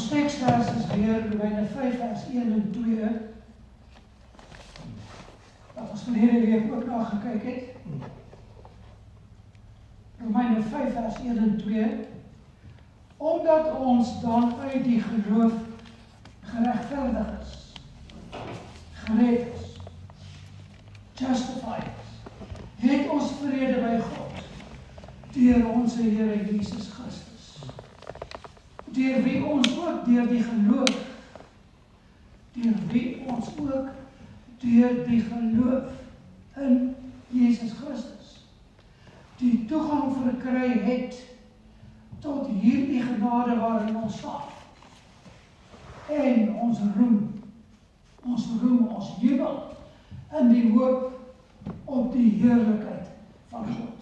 Ons teksvers is weer Romeine 5 vers 1 en 2. Wat ons verlede week ook na gekyk het. Romeine 5 vers 1 en 2. Omdat ons dan uit die geloof geregverdig is, gered is, justified is, het ons vrede by God deur onze Here Jesus Christus, deur wie ons ook deur die geloof in Jesus Christus die toegang verkry het tot hierdie genade waarin ons staan. En ons jubel in die hoop op die heerlikheid van God.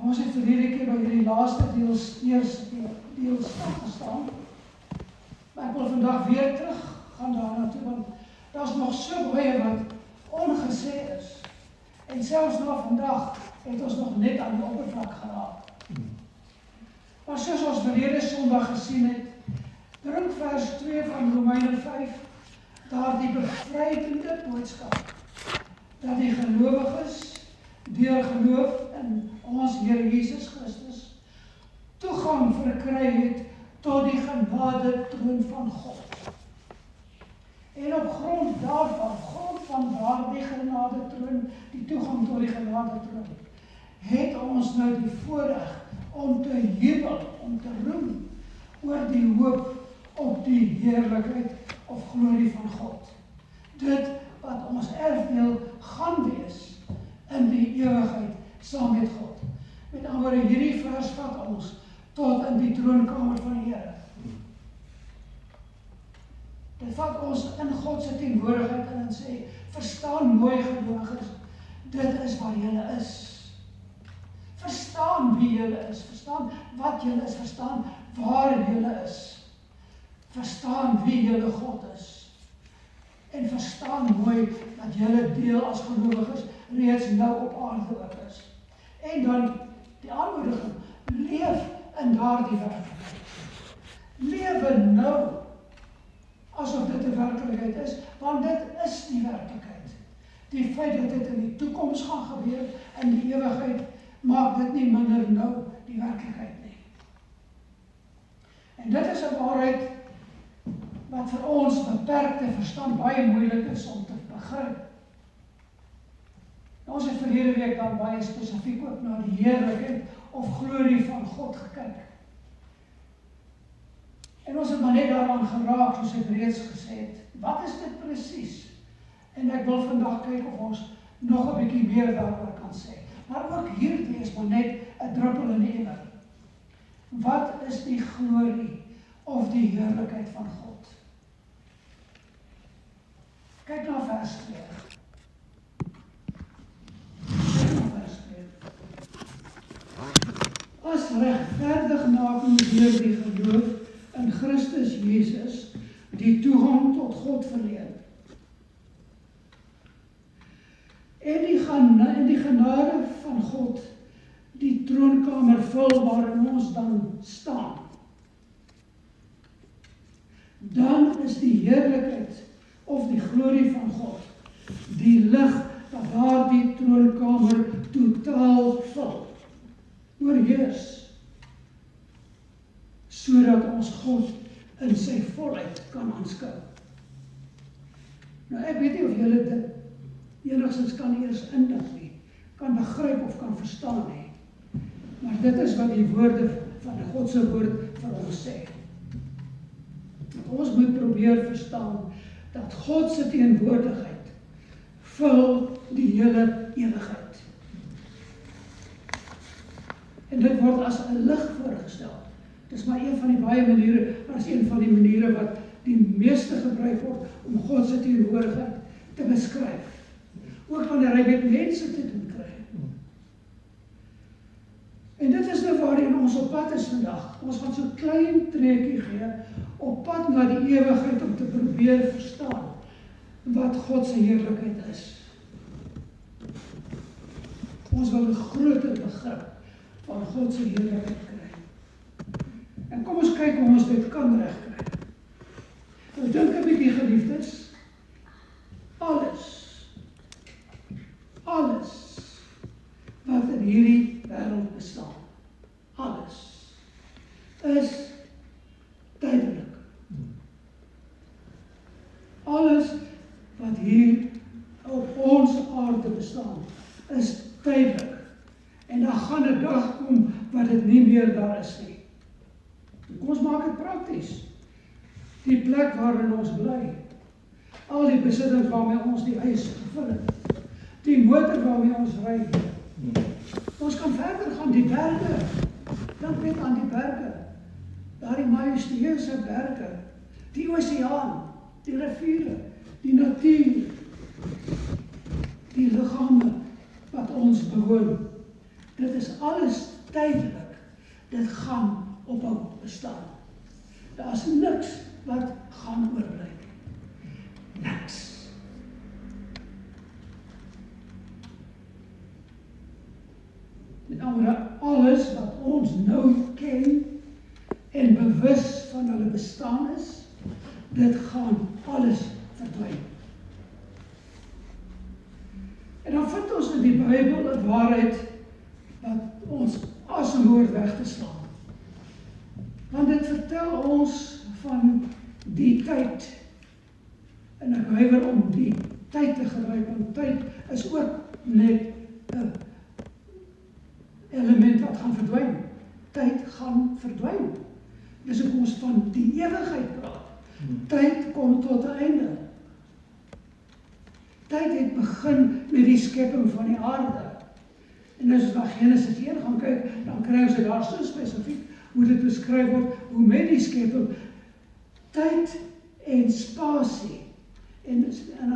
Ons het verlede keer by hierdie laaste deel stilgestaan. Maar ek wil vandag weer terug gaan daarna toe, want daar is nog so baie wat ongesê is. En selfs na vandag het ons nog net aan die oppervlak geraak. Maar soos ons verlede Sondag gesien het, bring vers 2 van Romeine 5 daardie bevrydende boodskap dat die gelowiges deur geloof in ons Here Jesus Christus toegang verkry het tot die genade troon van God. En op grond van daardie genade troon, die toegang tot die genade troon, het ons nou die voorreg om te jubel, om te roem oor die hoop op die heerlikheid of glorie van God. Dit wat ons erfdeel gaan wees in die ewigheid saam met God. Met ander woorde, hierdie vers vat ons tot in die troonkamer van die Here. Dit vat ons in God se teenwoordigheid en sê, verstaan mooi gelowiges, dit is waar julle is. Verstaan wie julle is, verstaan wat julle is, verstaan waar julle is. Verstaan wie julle God is. En verstaan mooi dat julle deel as gelowiges reeds nou op aarde ook is. En dan die aanmoediging, leef in daardie werklikheid. Lewe nou asof dit 'n werklikheid is, want dit is die werklikheid. Die feit dat dit in die toekoms gaan gebeur, in die ewigheid, maak dit nie minder nou die werklikheid nie. En dit is 'n waarheid wat vir ons beperkte verstand baie moeilik is om te begryp. Ons het verlede week dan baie spesifiek ook na die heerlikheid of glorie van God gekyk. En ons het maar net daaraan geraak, soos ek reeds gesê het. Wat is dit presies? En ek wil vandag kyk of ons nog 'n bietjie meer daaroor kan sê. Maar ook hierdie is maar net 'n druppel in die emmer. Wat is die glorie of die heerlikheid van God? Kyk na vers 2. As regverdigmaking deur die geloof in Christus Jesus die toegang tot God verleen. En die genade van God die troonkamer vul waarin ons dan staan. Dan is die heerlikheid of die glorie van God die lig wat daardie troonkamer totaal vul, oorheers, sodat ons God in sy volheid kan aanskou. Nou ek weet nie of julle dit enigstens kan eers indink nie, kan begryp of kan verstaan nie. Maar dit is wat die woorde van die God se woord vir ons sê. Dat ons moet probeer verstaan dat God se teenwoordigheid vul die hele ewigheid. En dit word as 'n lig voorgestel. Dit is maar een van die baie maniere, maar is een van die maniere wat die meeste gebruik word om God se teenwoordigheid te beskryf. Ook wanneer hy met mense te doen kry. En dit is nou waarin ons op pad is vandag. Ons gaan so klein treukie gee op pad na die ewigheid om te probeer verstaan wat God se heerlikheid is. Ons wil 'n groter begrip van God se heerlikheid kry. En kom ons kyk hoe ons dit kan regkry. Nou dink 'n bietjie, geliefdes, alles wat in hierdie wêreld bestaan, alles is tydelik. Alles wat hier op ons aarde bestaan, is tydelik. En dan gaan 'n dag kom wat dit nie meer daar is nie. Kom ons maak dit prakties. Die plek waarin ons bly, al die besittings waarmee ons die huis gevul het, die motor waarmee ons ry. Ons kan verder gaan, die berge. Dink net aan die berge. Daardie majestueuse berge, die oseaan, die riviere, die natuur, die liggame wat ons bewoon. Dit is alles tydelik. Dit gaan ophou bestaan. Daar is niks wat gaan oorbly. Niks. Met andere, alles wat ons nou ken en bewus van hulle bestaan is, dit gaan alles verdwyn. En dan vind ons in die Bybel 'n waarheid wat ons asemhoor weg te slaan. Want dit vertel ons van die tyd. En ek huiwer om die tyd te gebruik, want tyd is ook net 'n element wat gaan verdwyn. Tyd gaan verdwyn. Dis hoe ons van die ewigheid praat. Tyd kom tot 'n einde. Tyd het begin met die skepping van die aarde. En as ons na Genesis 1 gaan kyk, dan kry ons dit daar so spesifiek hoe dit beskryf word, hoe met die skepping tyd en spasie. En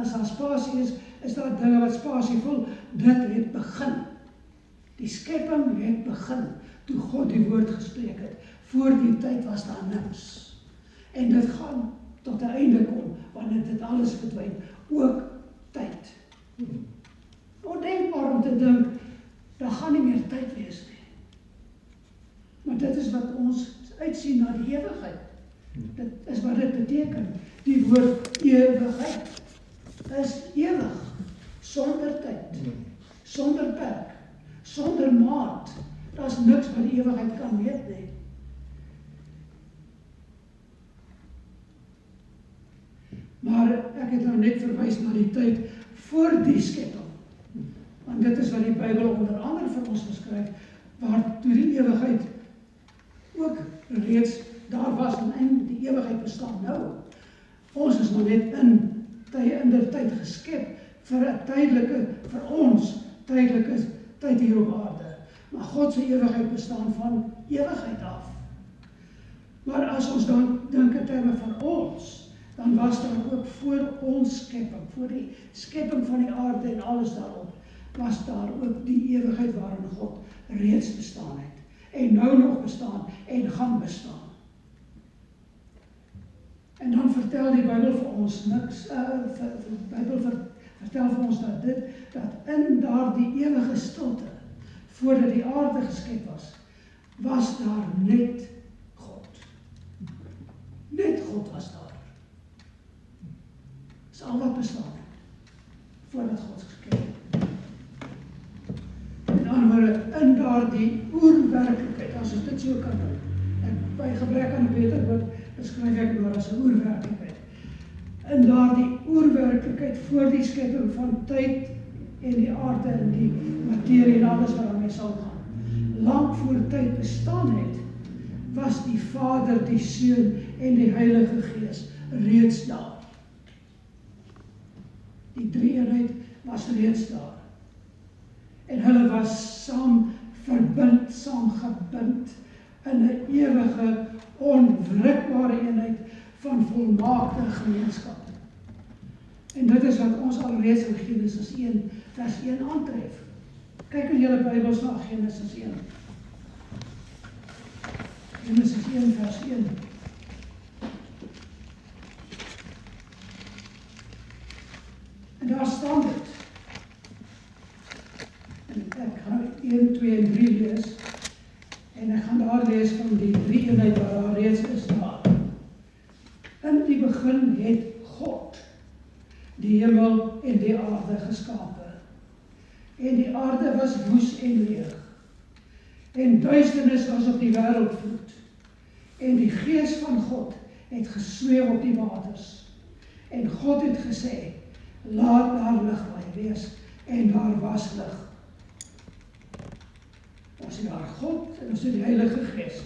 as daar spasie is daar dinge wat spasie vul. Dit het begin. Die skepping het begin toe God die woord gespreek het. Voor die tyd was daar niks. En dit gaan tot 'n einde kom wanneer dit alles verdwyn, ook tyd. Ondenkbaar om te dink, daar gaan nie meer tyd wees nie. Maar dit is wat ons uitsien na die ewigheid. Dit is wat dit beteken. Die woord ewigheid is ewig, sonder tyd, sonder perk, sonder maat. Daar's niks wat die ewigheid kan weet nie. Maar ek het nou net verwys na die tyd voor die skepping. Want dit is wat die Bybel onder andere vir ons beskryf, waar toe die ewigheid ook reeds daar was en die ewigheid bestaan nou. Ons is nog net in der tyd geskep vir 'n tydelike, vir ons tydelike tyd hier op aarde. Maar God se ewigheid bestaan van ewigheid af. Maar as ons dan dink in terme van ons, dan was daar ook voor ons skepping, voor die skepping van die aarde en alles daarop, was daar ook die ewigheid waarin God reeds bestaan het. En nou nog bestaan en gaan bestaan. En dan vertel die Bybel vir ons niks, die Bybel vertel vir ons dat in daardie ewige stilte, voordat die aarde geskep was daar net God. Net God was daar. Dis al wat bestaan het, voordat God geskep het. Met ander woorde, in daardie oerwerklikheid, as ons dit so kan doen, en by gebrek aan 'n beter woord, beskryf ek maar as 'n oerwerklikheid. In daardie oerwerklikheid voor die skepping van tyd en die aarde en die materie en alles wat daarmee sal gaan, lank voor tyd bestaan het, was die Vader, die Seun en die Heilige Gees reeds daar. Die drie-eenheid was reeds daar. En hulle was saam verbind, saam gebind in 'n ewige, onwrikbare eenheid van volmaakte gemeenskap. En dit is wat ons alreeds in Genesis 1 vers 1 aantref. Kyk in julle Bybels na Genesis 1. Genesis 1 vers 1. En daar staan dit. En ek gaan 1, 2 en 3 lees. En ek gaan daar lees van die drie eenheid waar daar en duisternis was op die wêreldvloed. En die Gees van God het gesweef op die waters. En God het gesê, laat daar lig wees, en daar was lig. Ons het daar God, en ons het die Heilige Gees.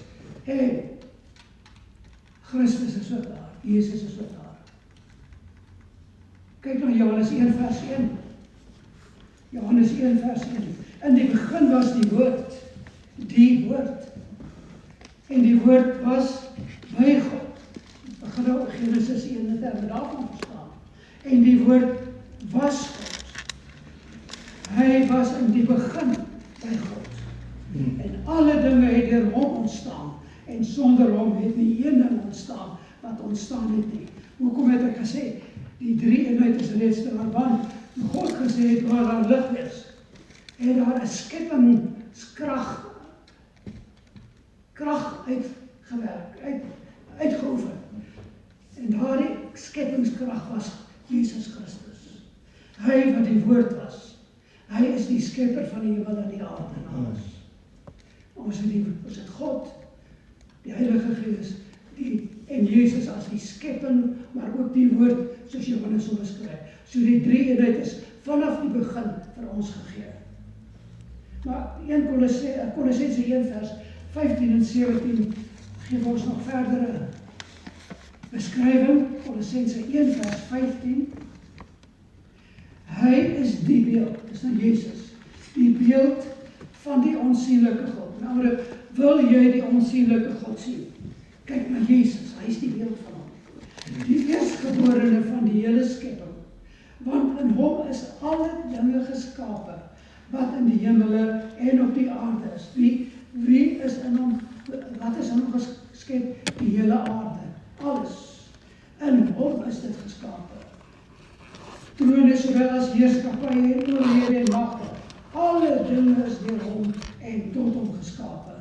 En Christus is ook daar, Jesus is ook daar. Kyk na Johannes 1 vers 1. Johannes 1 vers 1. In die begin was die woord. En die woord was by God. Begin nou Genesis 1 het we daarvan verstaan. En die woord was God. Hy was in die begin by God. En alle dinge het deur hom ontstaan. En sonder hom het nie een ding ontstaan wat ontstaan het nie. Hoekom het ek gesê, die drie eenheid is reeds daar, want God gesê het, waar daar lig is, en daar 'n skepingskrag uitgeoefen. En daardie skepingskrag was Jesus Christus. Hy wat die woord was. Hy is die skepper van die hemel en die aarde en alles. Ons het God, die Heilige Gees, en Jesus as die skepping, maar ook die woord, soos Johannes so beskryf. So die drie eenheid is vanaf die begin vir ons gegee. Maar 1 Kolossense 1 vers 15 en 17 geef ons nog verdere beskrywing. Kolossense 1 vers 15. Hy is die beeld, dis nou Jesus, die beeld van die onsienlike God. Nou, wil jy die onsienlike God sien? Kyk na Jesus, hy is die beeld van hom. Die eerstgeborene van die hele skepping. Want in hom is alle dinge geskape, wat in die hemele en op die aarde is. Wie is in hom, wat is in hom geskep? Die hele aarde, alles. In hom is dit geskape. Trone sowel as heerskappye en oorhede en magte. Alle dinge is deur hom en tot hom geskape.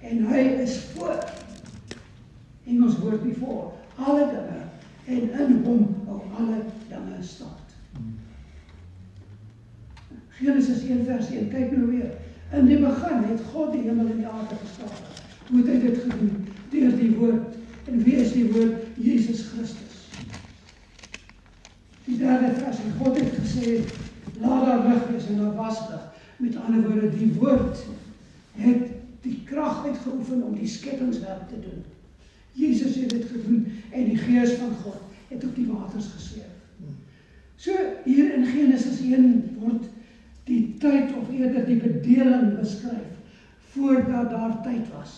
En hy is voor, Engels woord before, alle dinge, en in hom hou alle dinge stand. Genesis 1 vers 1, kyk nou weer. In die begin het God die hemel en die aarde geskape. Hoe het hy dit gedoen? Deur die woord. En wie is die woord? Jesus Christus. Die derde vers, en God het gesê, laat daar lig wees, en daar was lig. Met ander woorde, die woord het die krag uitgeoefen om die skepingswerk te doen. Jesus het dit gedoen, en die Gees van God het op die waters gesweef. So, hier in Genesis 1 word die tyd, of eerder die bedeling beskryf, voordat daar tyd was.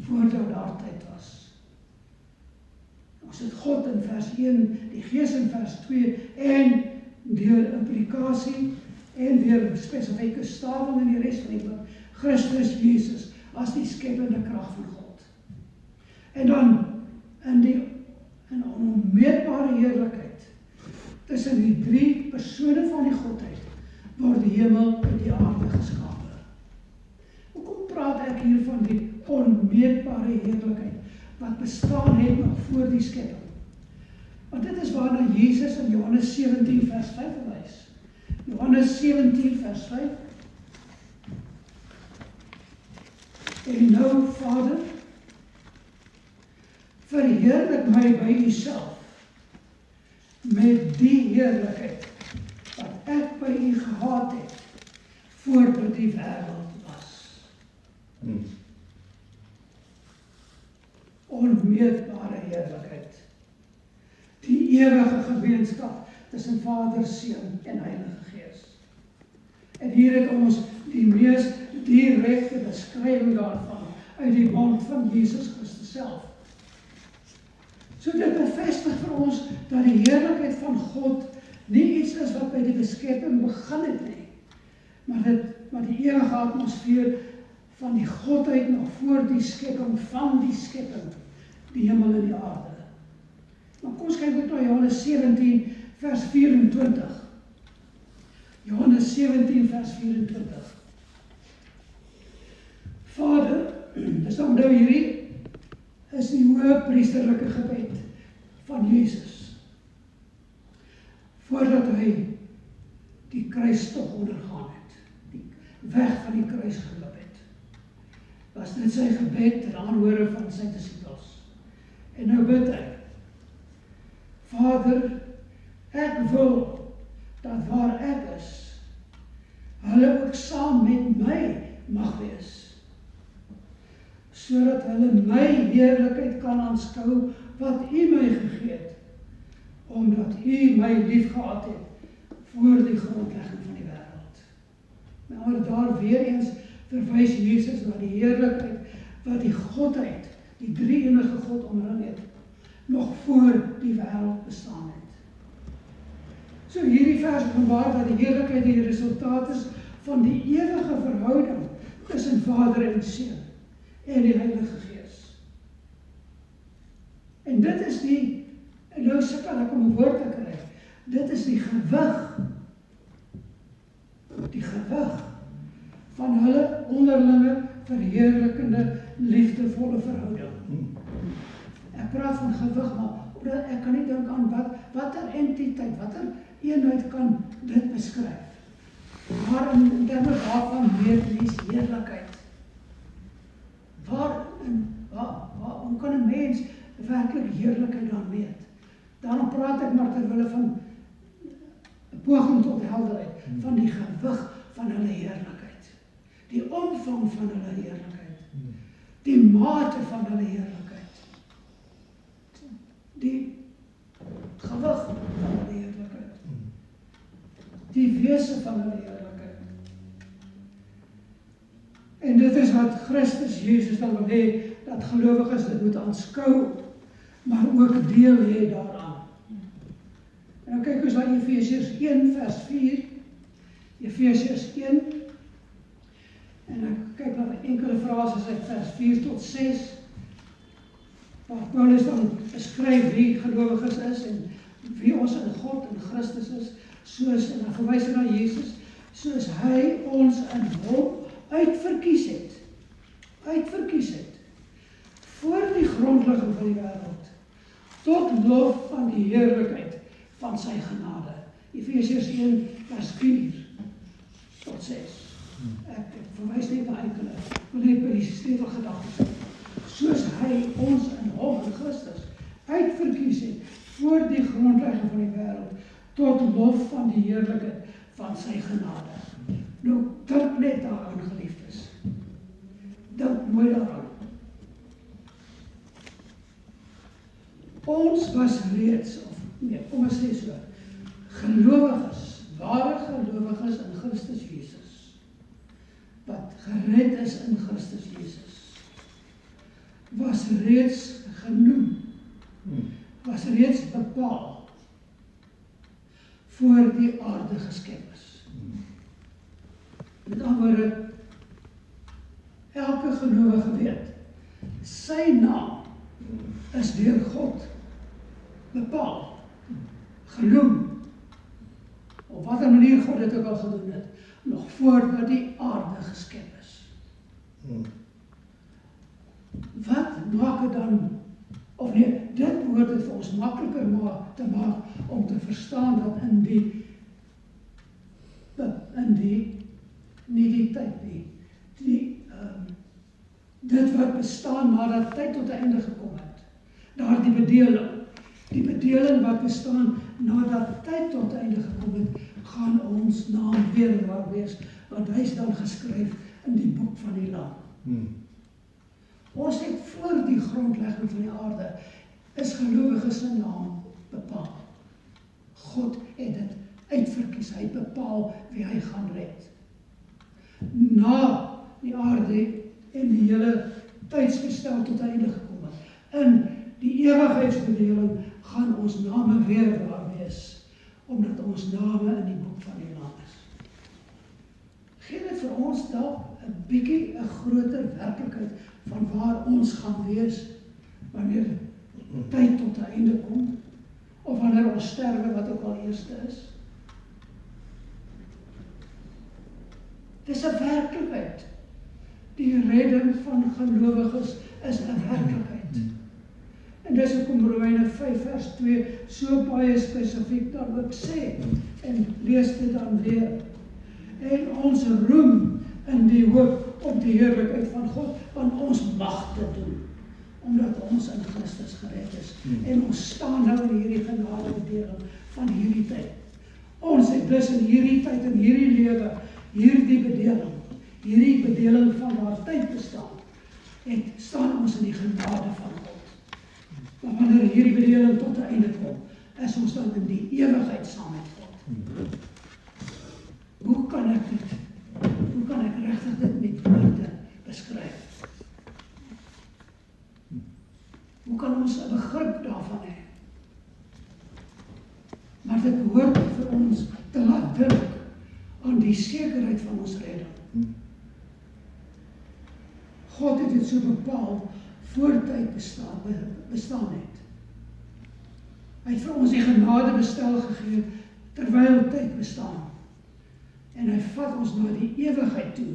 Voordat daar tyd was. Ons het God in vers 1, die Gees in vers 2, en deur implikasie, en deur spesifieke staving in die rest van die woord, Christus Jesus, as die skepende krag van God. En dan, in onmeetbare heerlikheid, tussen die drie persone van die Godheid, word die hemel en die aarde geskape. Hoekom praat ek hier van die onmeetbare heerlikheid, wat bestaan het nog voor die skepping? Want dit is waarna Jesus in Johannes 17 vers 5 verwys. Johannes 17 vers 5. En nou, Vader, verheerlik my by Uself, met die heerlikheid, wat ek by U gehad het, voordat die wêreld was. Onmeetbare heerlikheid. Die ewige gemeenskap tussen Vader, Seun en Heilige Gees. En hier het ons die mees direkte beskrywing daarvan uit die mond van Jesus Christus self. So dit bevestig vir ons dat die heerlikheid van God nie iets is wat by die beskepping begin het nie, maar die ewige atmosfeer van die Godheid nog voor die skepping van die skepping, die hemel en die aarde. Maar kom ons kyk ook na Johannes 17 vers 24. Johannes 17 vers 24. Vader, dis onthou hierdie is die hoë priesterlike gebed van Jesus, voordat hy die kruistog ondergaan het, die weg van die kruis geloop het. was dit sy gebed ter aanhore van sy disippels. En nou bid hy, Vader, ek wil dat waar ek is, hulle ook saam met my mag wees, sodat hulle my heerlikheid kan aanskou wat U my gegee het, omdat U my lief gehad het voor die grondlegging van die wêreld. Maar daar weer eens verwys Jesus na die heerlikheid wat die Godheid, die drie-enige God omring het, nog voor die wêreld bestaan het. So hierdie vers openbaar dat die heerlikheid die resultaat is van die ewige verhouding tussen Vader en Seun en die Heilige Gees. En dit is en nou sukkel ek om 'n woord te kry, dit is die gewig van hulle onderlinge verheerlikende, liefdevolle verhouding. Ek praat van gewig, maar ek kan nie dink aan watter entiteit, watter eenheid kan dit beskryf. Maar in terme daarvan meet mens heerlikheid. Hoe kan 'n mens werklik heerlikheid dan meet? Daarom praat ek maar terwille van 'n poging tot helderheid, van die gewig van hulle heerlikheid, die omvang van hulle heerlikheid, die mate van hulle heerlikheid, die gewig van hulle heerlikheid, die wese van hulle heerlikheid. En dit is wat Christus Jesus dan wil hê, dat gelowiges dit moet aanskou, maar ook deel hê daaraan. En nou kyk ons na Efesiërs 1 vers 4, Efesiërs 1, en ek kyk na enkele frases uit vers 4 tot 6, waar Paulus dan beskryf wie gelowiges is, en wie ons in God en Christus is, soos, en dan verwys hy na Jesus, soos hy ons in hom uitverkies het, voor die grondlegging van die wêreld, tot lof van die heerlikheid van sy genade. Efesiërs 1 vers 4 tot 6. Ek verwys net na enkele, wil net by die sleutelgedagtes. Soos hy ons in hom, in Christus, uitverkies het, voor die grondlegging van die wêreld, tot lof van die heerlikheid van sy genade. Nou, dink net daaraan, geliefdes. Dink mooi daaraan. Ons was reeds, kom ons sê so, gelowiges, ware gelowiges in Christus Jesus, wat gered is in Christus Jesus, was reeds genoem, was reeds bepaal, voor die aarde geskep is. Met ander woorde, elke gelowige weet, sy naam is deur God bepaal, genoem, op watter manier God dit ook al gedoen het, nog voordat die aarde geskep is. Wat maak het dan, of nee, dit behoort het vir ons makliker te maak, om te verstaan dat in die nie die tyd nie, dit wat bestaan nadat tyd tot 'n einde gekom het, daar die bedeling wat bestaan nadat tyd tot 'n einde gekom het, gaan ons naam weer waar wees, want hy is dan geskryf in die boek van die Lam. Ons het voor die grondlegging van die aarde, is gelowiges se naam bepaal. God het dit uitverkies, hy bepaal wie hy gaan red. Na die aarde en die hele tydsbestel tot einde gekom het, in die ewigheidsbedeling gaan ons name weer waar wees, omdat ons name in die boek van die Lam is. Gee dit vir ons dalk 'n bietjie 'n groter werklikheid van waar ons gaan wees wanneer tyd tot 'n einde kom, of wanneer ons sterwe, wat ook al eerste is. Dit is 'n werklikheid. Die redding van gelowiges is 'n werklikheid. En dis hoekom Romeine 5 vers 2 so baie spesifiek daarop sê, en lees dit dan weer. En ons roem in die hoop op die heerlikheid van God, want ons mag dit doen, omdat ons in Christus gered is. En ons staan nou in hierdie genadebedeling van hierdie tyd. Ons het dus in hierdie tyd, in hierdie lewe, hierdie bedeling van waar tyd bestaan, en staan ons in die genade van God. Maar wanneer hierdie bedeling tot 'n einde kom, is ons dan in die ewigheid saam met God. Hoe kan ek regtig dit met woorde beskryf? Hoe kan ons 'n begrip daarvan hê? Maar dit behoort vir ons te laat dink aan die sekerheid van ons redding. God het dit so bepaal voor tyd bestaan het. Hy het vir ons die genade bestel gegee terwyl tyd bestaan. En hy vat ons na die ewigheid toe,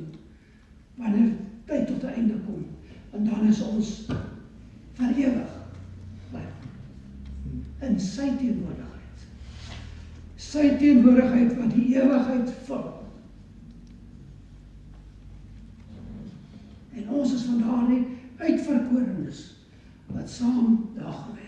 wanneer tyd tot 'n einde kom. En dan is ons vir ewig in sy teenwoordigheid. Sy teenwoordigheid wat die ewigheid vul. En ons is van daardie uitverkorenes wat saam daar gewees.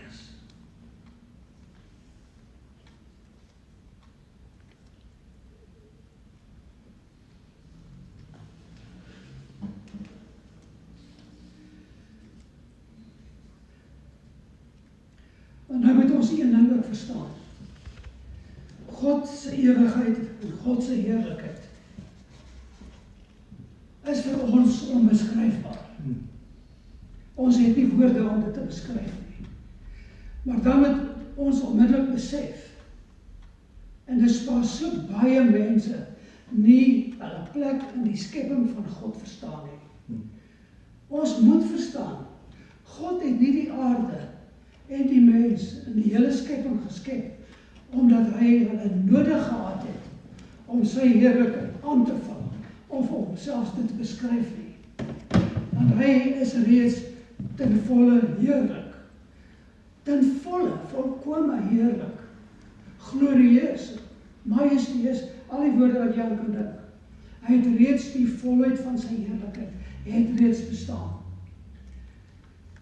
En nou moet ons een ding ook verstaan. God se ewigheid en God se heerlikheid is vir ons onbeskryfbaar. Ons het nie woorde om dit te beskryf nie. Maar dan moet ons onmiddellik besef, en dis waar so baie mense nie hulle plek in die skepping van God verstaan nie. Ons moet verstaan, God het nie die aarde en die mens in die hele skepping geskep, omdat hy hulle nodig gehad het om sy heerlikheid aan te val, of om selfs dit te beskryf nie. Want hy is reeds ten volle heerlik, ten volle, volkome heerlik, glorieus, majesteus, al die woorde wat jy aan kan dink. Hy het reeds die volheid van sy heerlikheid, het reeds bestaan.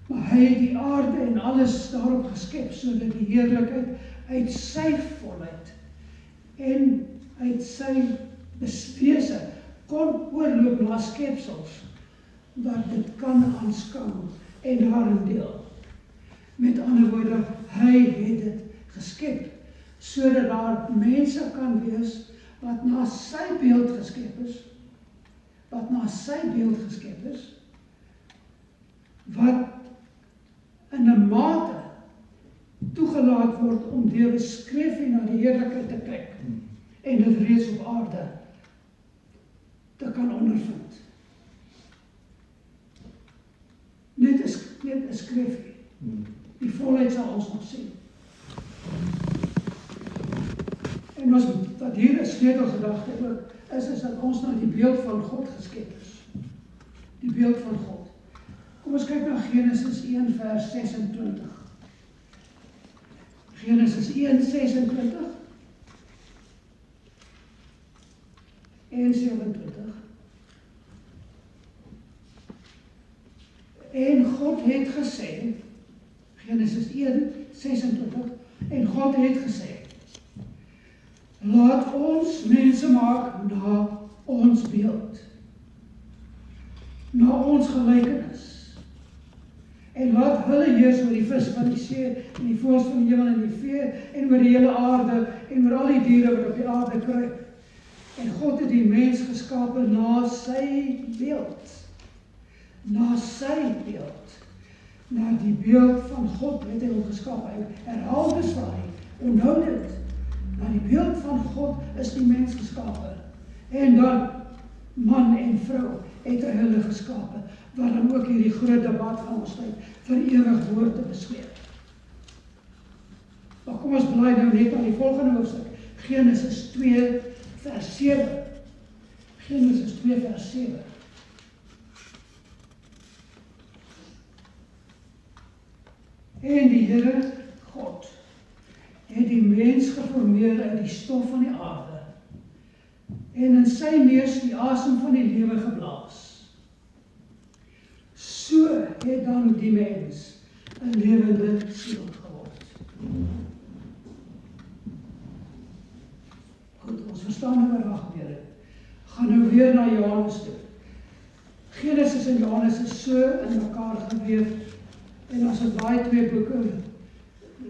Maar hy het die aarde en alles daarop geskep, sodat die heerlikheid uit sy volheid en uit sy wese kon oorloop na skepsels, dat dit kan aanskou en daarin deel. Met ander woorde, hy het dit geskep, sodat daar mense kan wees, wat na sy beeld geskep is, wat in 'n mate toegelaat word om deur beskryf en na die heerlikheid te kyk, en dit reeds op aarde te kan ondervind. Net 'n skryfie. Die volheid sal ons nog sien. En wat hier 'n sleutelgedagte ook is dat ons na die beeld van God geskep is. Die beeld van God. Kom ons kyk na Genesis 1 vers 26. Genesis 1, 26 en 27. En God het gesê, Genesis 1, 26, en God het gesê, laat ons mense maak na ons beeld, na ons gelykenis, en laat hulle heers oor die vis van die see, en die voëls van die hemel, en die vee, en oor die hele aarde, en oor al die diere wat op die aarde kruip. En God het die mens geskape na sy beeld. Na sy beeld. Na die beeld van God het hy hom geskape. Hy herhaal dus vir hy, onthou dit. Na die beeld van God is die mens geskape. En dan, man en vrou, het hy hulle geskape. Wat dan ook hierdie groot debat van ons tyd vir ewig woord te besweer. Maar kom ons blaai nou net aan die volgende hoofstuk. Genesis 2 vers 7. Genesis 2 vers 7. En die Here God het die mens geformeer uit die stof van die aarde en in sy neus die asem van die lewe geblaas. het dan die mens 'n lewende siel geword. Goed, ons verstaan nou wat daar gebeur het. Gaan nou weer na Johannes toe. Genesis en Johannes is so in mekaar geweef, en as het daai twee boeke,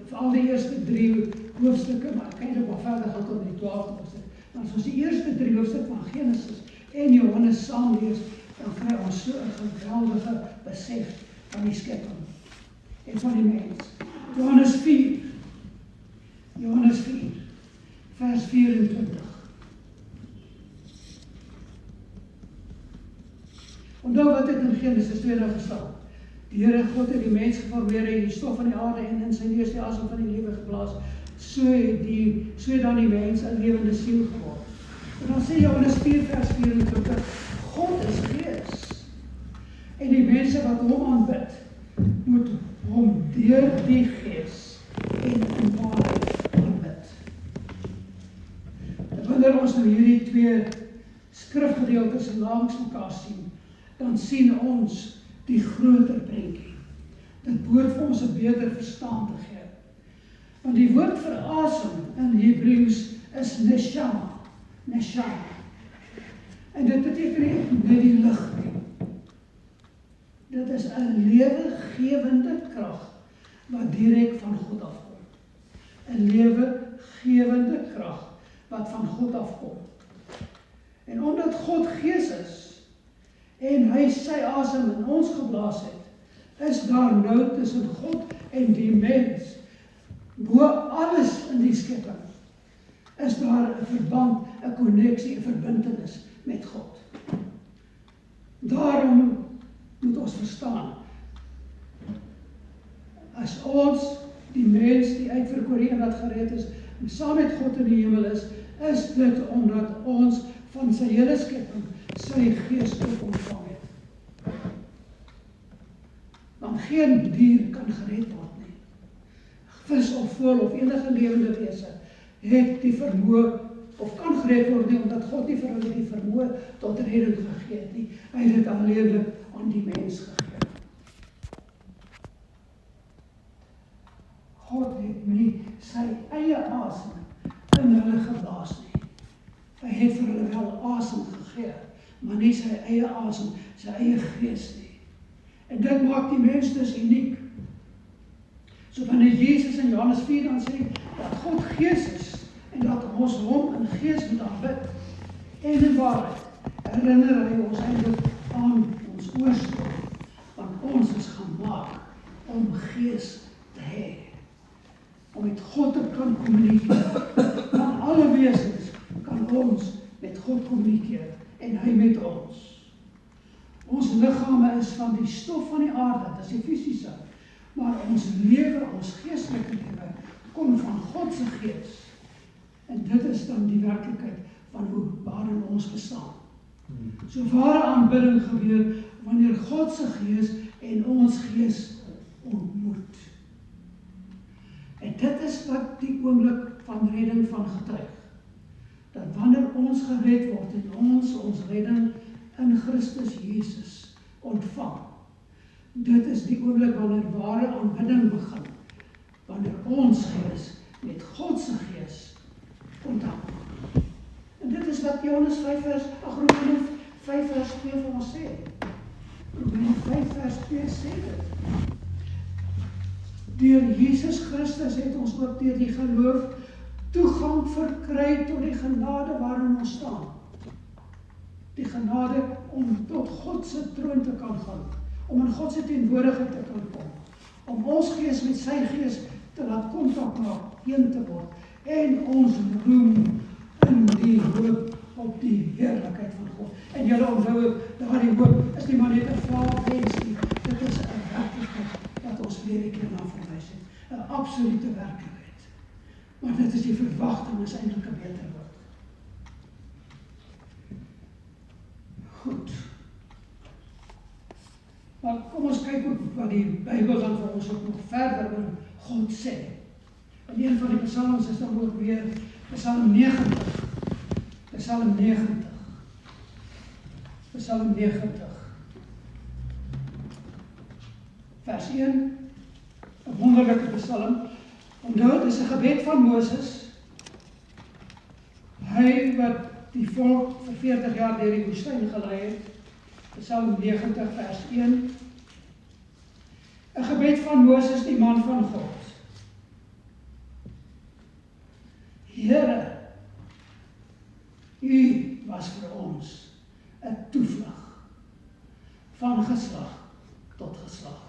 veral die eerste 3 hoofstukke, maar ek kan ook wel verder gaan tot die 12de hoofstuk, maar as ons die eerste 3 hoofstukke van Genesis en Johannes saam lees, dan kry ons so 'n geweldige besef van die skepping en van die mens. Johannes 4, vers 24. Onthou wat het in Genesis 2 nou gestaan. Die Here God het die mens geformeer en die stof van die aarde en in sy neus die asem van die lewe geblaas. So het dan die mens 'n lewende siel geword. En dan sê Johannes 4 vers 24, God is gees. En die mense wat hom aanbid, moet hom deur die gees en in waarheid aanbid. Wanneer ons nou hierdie 2 skrifgedeeltes langs mekaar sien, dan sien ons die groter prentjie. Dit behoort vir ons 'n beter verstaan te gee. Want die woord vir asem in Hebreëus is neshama. En dit beteken nie net die lug nie. Dit is 'n lewegewende krag wat direk van God afkom. 'n lewegewende krag wat van God afkom. En omdat God gees is, en hy sy asem in ons geblaas het, is daar nou tussen God en die mens, bo alles in die skepping, is daar 'n verband, 'n konneksie, 'n verbintenis met God. Daarom moet ons verstaan, as ons, die mens, die uitverkore een wat gered is, en saam met God in die hemel is dit omdat ons van sy hele skepping sy gees ook ontvang het. Want geen dier kan gered word nie. Vis of voël of enige lewende wese het die vermoë of kan gered word nie, omdat God nie vir hulle die vermoë tot redding gegee het nie. Hy het dit alleenlik aan die mens gegee. God het nie sy eie asem in hulle geblaas nie. Hy het vir hulle wel asem gegee, maar nie sy eie asem, sy eie gees nie. En dit maak die mens dus uniek. So wanneer Jesus in Johannes 4 dan sê, dat God gees is, en dat ons hom in gees moet aanbid, en in waarheid, herinner hy ons eintlik aan ons oorsprong, want ons is gemaak om gees te hê, om met God te kan kommunikeer. Van alle wesens kan ons met God kommunikeer, en hy met ons. Ons liggame is van die stof van die aarde, dit is die fisiese, maar ons lewe, ons geestelike lewe, kom van God se gees. En dit is dan die werklikheid van waarin ons bestaan. So ware aanbidding gebeur wanneer God se gees en ons gees ontmoet. En dit is wat die oomblik van redding van getuig. Dat wanneer ons gered word en ons redding in Christus Jesus ontvang, dit is die oomblik wanneer ware aanbidding begin. Wanneer ons gees met God se gees kontak maak. En dit is wat Johannes 5 vers 2 vir ons sê. Romeine 5 vers 2 sê dit. Deur Jesus Christus het ons ook deur die geloof toegang verkry tot die genade waarin ons staan. Die genade om tot God se troon te kan gaan, om in God se teenwoordigheid te kan kom, om ons gees met sy gees te laat kontak maak, een te word, en ons roem in die hoop op die heerlikheid van God. En julle onthou, daardie hoop is nie maar net 'n vaagwens nie, dit is 'n werklikheid wat ons verlede keer na verwys het, 'n absolute werklikheid. Maar dit is die verwagting, is eintlik 'n beter woord. Goed. Maar kom ons kyk ook wat die Bybel dan vir ons ook nog verder oor God sê. En een van die psalms is dan ook weer Psalm 90. Psalm 90. Psalm 90. vers 1, 'n wonderlike psalm. Onthou, dit is 'n gebed van Moses. Hy wat die volk vir 40 jaar deur die woestyn gelei het, Psalm 90 vers 1. 'n gebed van Moses, die man van God. Here, U was vir ons 'n toevlug van geslag tot geslag.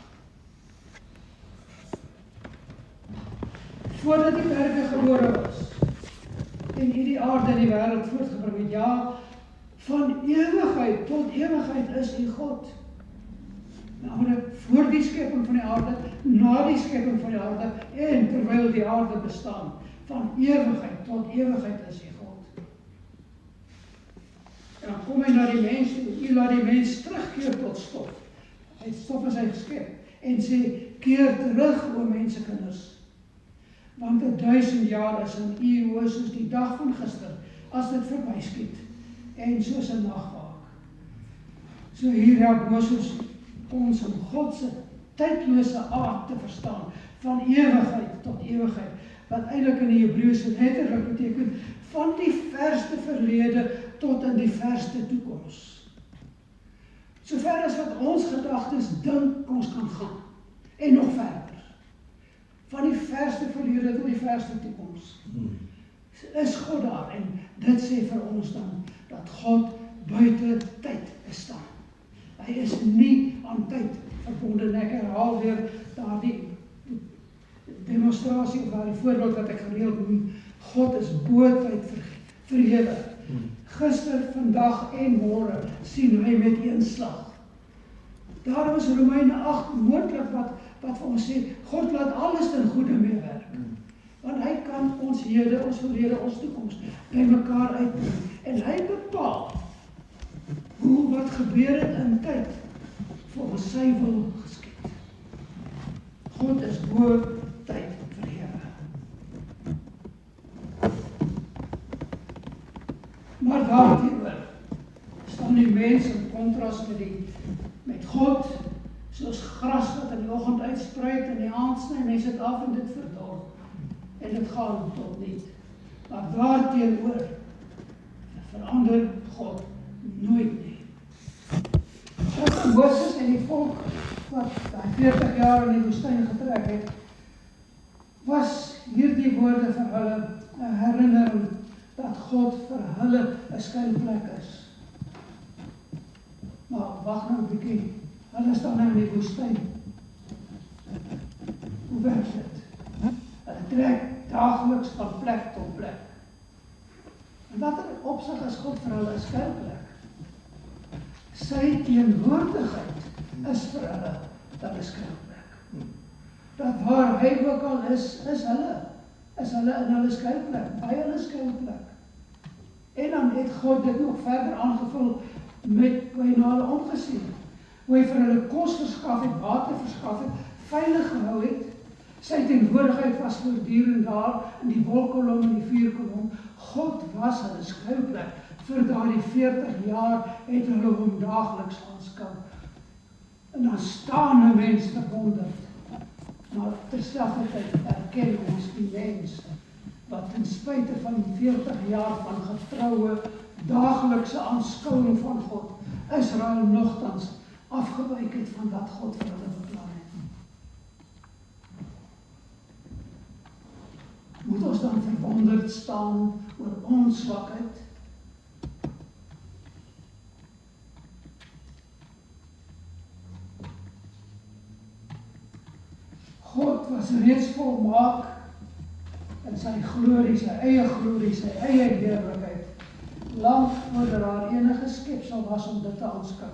Voordat die berge gebore was en U die aarde en die wêreld voortgebring het, ja, van ewigheid tot ewigheid is U God. Naamlik voor die skepping van die aarde, na die skepping van die aarde en terwyl die aarde bestaan. Van ewigheid tot ewigheid is U God. En dan kom hy na die mens toe. U laat die mens terugkeer tot stof. Hy het stof as hy geskep. En sê, keer terug, o mensekinders. Want 1000 jaar is in U oë soos die dag van gister, as dit verbyskiet. En soos 'n nagwaak. So hier help Moses ons om God se tydlose aard te verstaan, van ewigheid tot ewigheid, wat eintlik in die Hebreëse letterlik beteken, van die verste verlede tot in die verste toekoms. Sover as wat ons gedagtes dink ons kan gaan, en nog verder. Van die verste verlede tot die verste toekoms. Is God daar, en dit sê vir ons dan, dat God buite tyd bestaan. Hy is nie aan tyd verbonden. Ek herhaal weer daardie demonstrasie of daardie voorbeeld wat ek gereeld noem. God is bo tyd verhewe. Gister, vandag en môre sien hy met een slag. Daarom is Romeine 8 moontlik wat vir ons sê, God laat alles ten goeie meewerk. Want hy kan ons hede, ons verlede, ons toekoms by mekaar uitbring. En hy bepaal hoe wat gebeur het in tyd volgens sy wil geskied. God is bo tyd verhewe. Maar daarteenoor staan die mens in kontras met God, soos gras wat in die oggend uitspruit en die aand sny, mens dit af en dit verdor. En dit gaan tot niet. Maar daarteenoor verander God nooit nie. Moses en die volk wat 40 jaar in die woestyn getrek het, was hierdie woorde vir hulle 'n herinnering dat God vir hulle 'n skuilplek is. Maar wag nou 'n bietjie, hulle staan nou in die woestyn. Hoe werk dit? Hulle trek daagliks van plek tot plek. En watter opsig is God vir hulle 'n skuilplek? Sy teenwoordigheid is vir hulle dan 'n skuilplek. Dat waar hy ook al is hulle in hulle skuilplek, by hulle skuilplek. En dan het God dit nog verder aangevul met hoe hy na hulle omgesien het. Hoe hy vir hulle kos verskaf het, water verskaf het, veilig gehou het. Sy teenwoordigheid was voortdurend daar in die wolkkolom en die vuurkolom. God was hulle skuilplek. Vir daardie 40 jaar het hulle hom daagliks aanskou. En dan staan 'n mens verwonderd. Maar terselfdertyd erken ons die mens wat ten spyte van 40 jaar van getroue daaglikse aanskouing van God, Israel nogtans afgewyk het van wat God vir hulle beplan het. Moet ons dan verwonderd staan oor ons swakheid? God was reeds volmaak in sy glorie, sy eie heerlikheid, lank voordat daar enige skepsel was om dit te aanskou.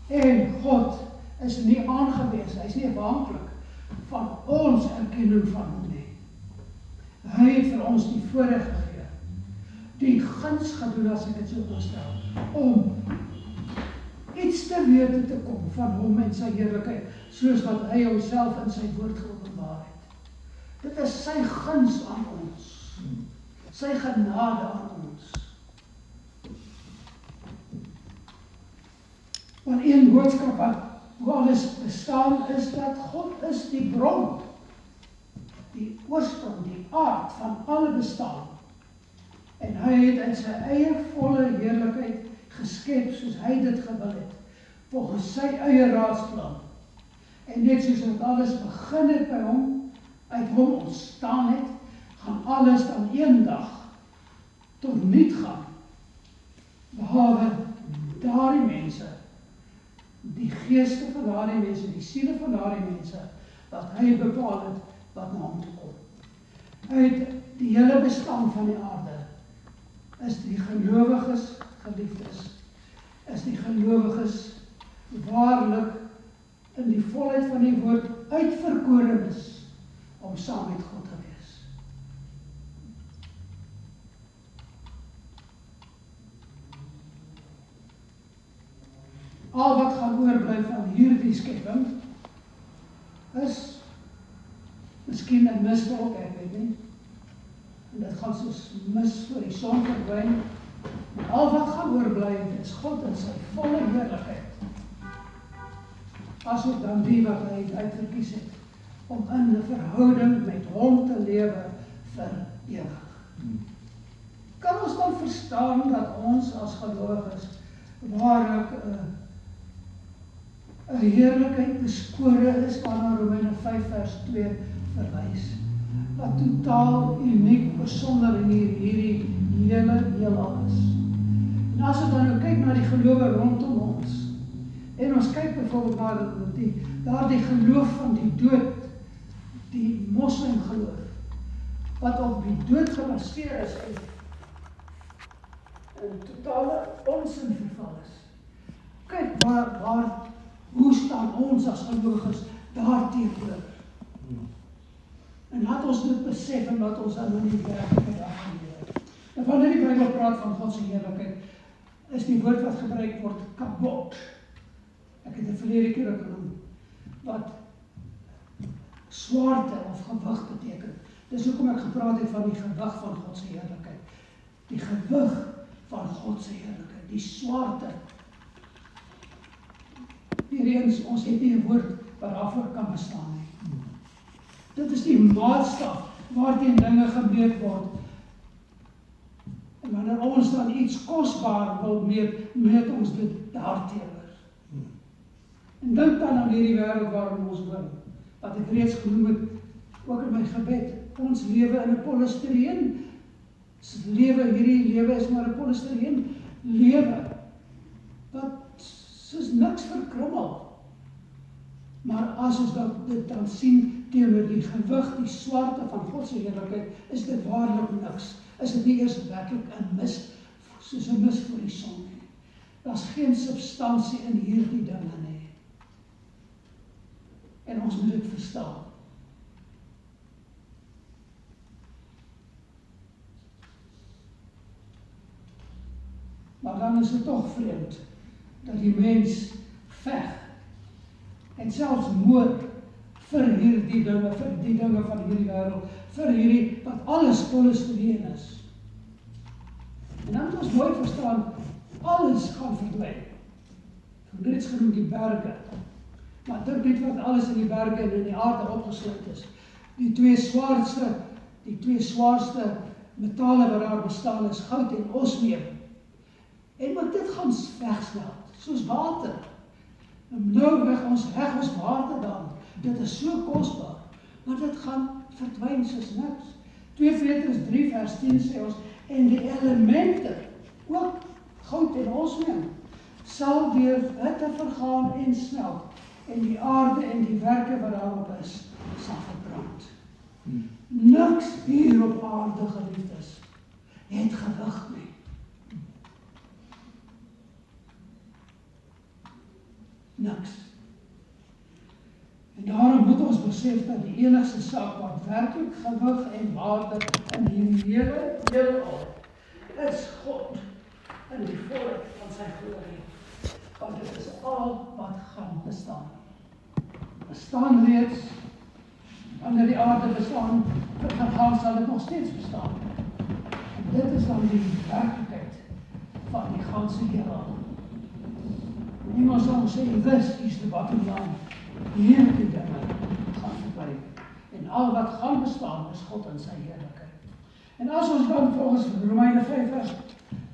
En God is nie aangewys, hy is nie afhanklik van ons erkenning van hom nie. Hy het vir ons die voorreg gegee, die guns gedoen, as ek dit so wil stel, om iets te wete te kom van hom en sy heerlikheid, soos wat hy homself in sy woord geopenbaar het. Dit is sy guns aan ons, sy genade aan ons. Want een boodskap wat hoe alles bestaan, is dat God is die bron, die oorsprong, die aard van alle bestaan. En hy het in sy eie volle heerlikheid geskep, soos hy dit gewil het, volgens sy eie raadsplan. En net soos dit alles begin het by hom, uit hom ontstaan het, gaan alles dan eendag tot niet gaan, behalwe daardie mense, die geeste van daardie mense, die siele van daardie mense, wat hy bepaal het, wat na hom toe kom. Uit die hele bestaan van die aarde, is die gelowiges, geliefdes, is die gelowiges waarlik in die volheid van die woord uitverkorenes om saam met God te wees. Al wat gaan oorbly van hierdie skepping is miskien 'n misdolk, ek weet nie. En dit gaan soos mis voor die son verdwyn. En al wat gaan oorbly is God in sy volle heerlikheid. Asook dan die wat hy uitgekies het om in 'n verhouding met hom te lewe vir ewig. Kan ons dan verstaan dat ons as gelowiges waarlik 'n heerlikheid beskore is waarna Romeine 5 vers 2 verwys, wat totaal uniek, besonder in hierdie hele heelal is. En as ons dan nou kyk na die gelowe rondom ons, en ons kyk byvoorbeeld na daardie geloof van die dood, die moslim geloof, wat op die dood gebaseer is en totale onsin verval is. Kyk hoe staan ons as gelowiges daarteenoor. En laat ons dit besef en laat ons dan in die werklikheid afleer. En wanneer die Bybel praat van God se heerlikheid, is die woord wat gebruik word kabod. Ek het dit verlede keer ook genoem, wat swaarte of gewig beteken. Dis hoekom ek gepraat het van die gewig van God se heerlikheid. Die gewig van God se heerlikheid, die swaarte. Weereens, ons het nie 'n woord wat daarvoor kan bestaan nie. Dit is die maatstaf waarteen dinge gemeet word. En wanneer ons dan iets kosbaar wil meet ons dit daarteenoor. En dink dan aan hierdie wêreld waarin ons woon, wat ek reeds genoem het, ook in my gebed. Ons lewe in 'n polistireen lewe, hierdie lewe is maar 'n polistireen lewe, wat soos niks verkrummel. Maar as ons dit dan sien teenoor die gewig, die swaarte van God se heerlikheid, is dit waarlik niks. Is dit nie eers werklik 'n mis, soos 'n mis voor die son nie. Daar's geen substansie in hierdie dinge nie. En ons moet dit verstaan. Maar dan is dit tog vreemd dat die mens veg en selfs moord vir hierdie dinge, vir die dinge van hierdie wêreld, vir hierdie wat alles polistireen is. En dan moet ons mooi verstaan, alles gaan verdwyn. Ek het reeds genoem die berge. Maar dink net wat alles in die berge en in die aarde opgesluit is. Die twee swaarste metale wat daar bestaan is goud en osmium. En wat dit gaan wegsmelt, soos water. Nou reg ons water dan. Dit is so kosbaar, maar dit gaan verdwyn soos niks. 2 Petrus 3 vers 10 sê ons, en die elemente, ook goud en osmium, sal deur hitte vergaan en smelt, en die aarde en die werke wat daarop is, sal verbrand. Niks hier op aarde, geliefdes, het gewig nie. Niks. En daarom moet ons besef dat die enigste saak wat werklik gewig en waarde in die hele heelal is God in die volheid van sy glorie. Want dit is al wat gaan bestaan. Bestaan reeds, wanneer die aarde bestaan, vergaan sal dit nog steeds bestaan. En dit is dan die werklikheid van die ganse heelal. Engels sal sê, this is the bottom line. Hierdie dinge gaan verby. En al wat gaan bestaan is God in sy heerlikheid. En as ons dan volgens Romeine 5 vers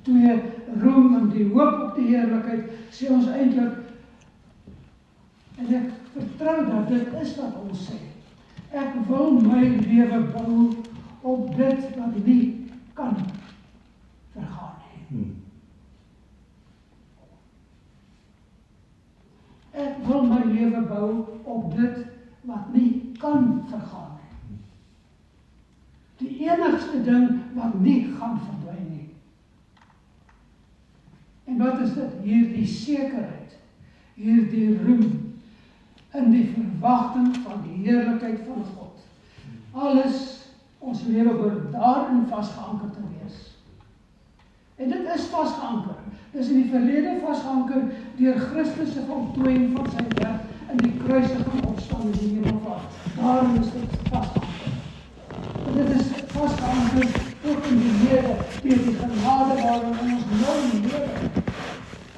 2 roem in die hoop op die heerlikheid, sê ons eintlik, en ek vertrou dat dit is wat ons sê. Ek wil my lewe bou op dit wat nie kan vergaan nie. Ek wil my lewe bou op dit wat nie kan vergaan nie. Die enigste ding wat nie gaan verdwyn nie. En wat is dit? Hierdie sekerheid, hierdie roem, in die verwagting van die heerlikheid van God. Alles, ons lewe behoort daarin vasgeanker te wees. En dit is vasgeanker. Dis in die verlede vasgeanker deur Christus se voltooiing van sy werk in die kruisiging, opstaan en die hemelvaart. Daarin is dit vasgeanker. En dit is vasgeanker ook in die Here, deur die genade waarin ons nou lewe.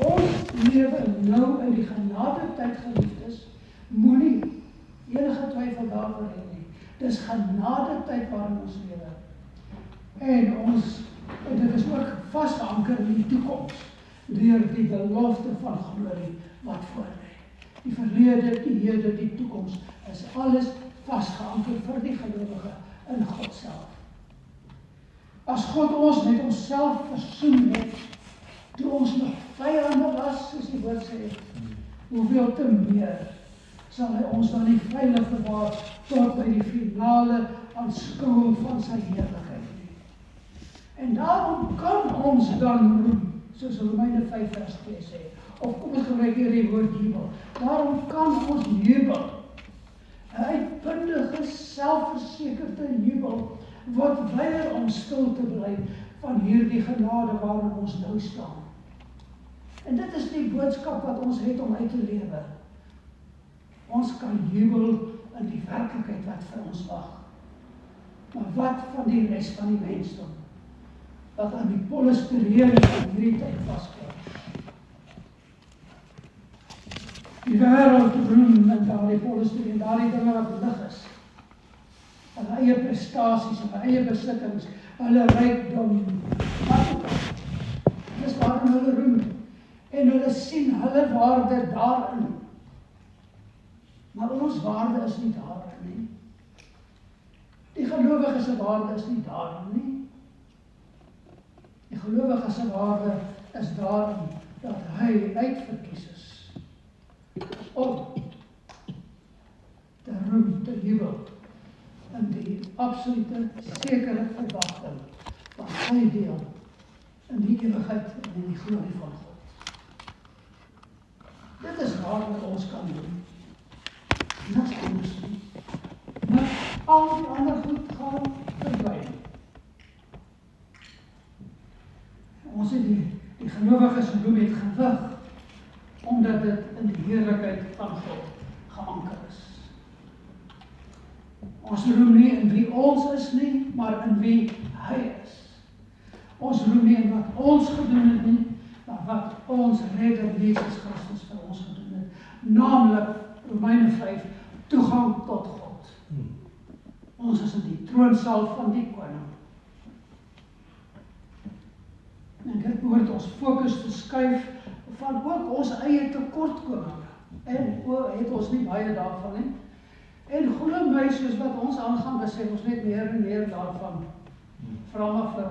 Ons lewe nou in die genade tyd, geliefdes, moenie enige twyfel daaroor hê nie. Dis genade tyd waarin ons lewe. En dit is ook vasgeanker in die toekoms, deur die belofte van glorie wat voorlê. Die verlede, die hede, die toekoms, is alles vasgeanker vir die gelowige in God self. As God ons met onsself versoen het, toe ons nog vyande was, soos die woord sê, hoeveel te meer sal hy ons dan nie veilig bewaar tot by die finale aanskouing van sy heerlikheid nie. En daarom kan ons dan roem, soos Romeine 5 vers 2 sê, of kom ons gebruik hier die woord jubel. Daarom kan ons jubel, 'n uitbundige, selfversekerde jubel, wat weier om stil te bly van hierdie genade waarin ons nou staan. En dit is die boodskap wat ons het om uit te lewe. Ons kan jubel in die werklikheid wat vir ons wag. Maar wat van die res van die mensdom, wat aan die polistireen van hierdie tyd vasklou? Die wêreld roem in daardie polistireen, daardie dinge wat lig is. Hulle eie prestasies, hulle eie besittings, hulle rykdom. Dis waarin hulle roem. En hulle sien hulle waarde daarin. Maar ons waarde is nie daarin nie. Die gelowige se waarde is nie daarin nie. Die gelowige se waarde is daarin dat hy uitverkies is om te roem, te jubel in die absolute sekere verwagting wat hy deel in die ewigheid en in die glorie van God. Dit is wat ons kan doen. Niks anders nie. Maar al die ander goed gaan verdwyn. Ons het die gelowiges roem met gewig, omdat dit in die heerlikheid van God geanker is. Ons roem nie in wie ons is nie, maar in wie hy is. Ons roem nie in wat ons gedoen het nie, maar wat ons redder Jesus Christus vir ons gedoen het. Naamlik, Romeine 5, toegang tot God. Ons is in die troonsaal van die koning. En dit behoort ons fokus te skuif van ook ons eie tekortkominge. En het ons nie baie daarvan nie. En glo my, soos wat ons aangaan, besef ons net meer en meer daarvan. Vra maar vir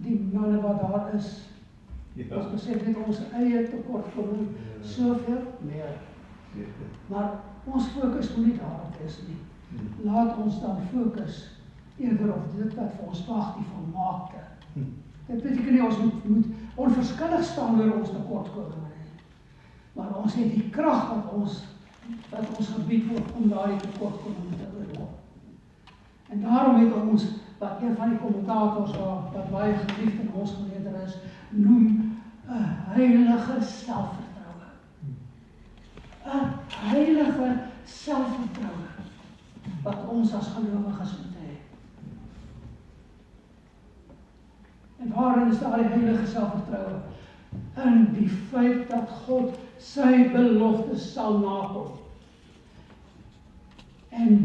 die manne wat daar is. Ja. Ons besef net ons eie tekortkominge, soveel meer. Maar ons fokus moet nie daarop is nie. Laat ons dan fokus eerder op dit wat vir ons wag, die volmaakte. Dit beteken nie ons moet onverskillig staan oor ons tekortkominge nie. Maar ons het die krag wat ons gebied word om daardie tekortkominge te oorkom. En daarom het ons, wat een van die kommentators wat baie geliefd in ons geleerder is, noem 'n heilige selfvertroue. 'n heilige selfvertroue wat ons as gelowiges moet hê. En waarin is daardie heilige selfvertroue? In die feit dat God sy beloftes sal nakom. En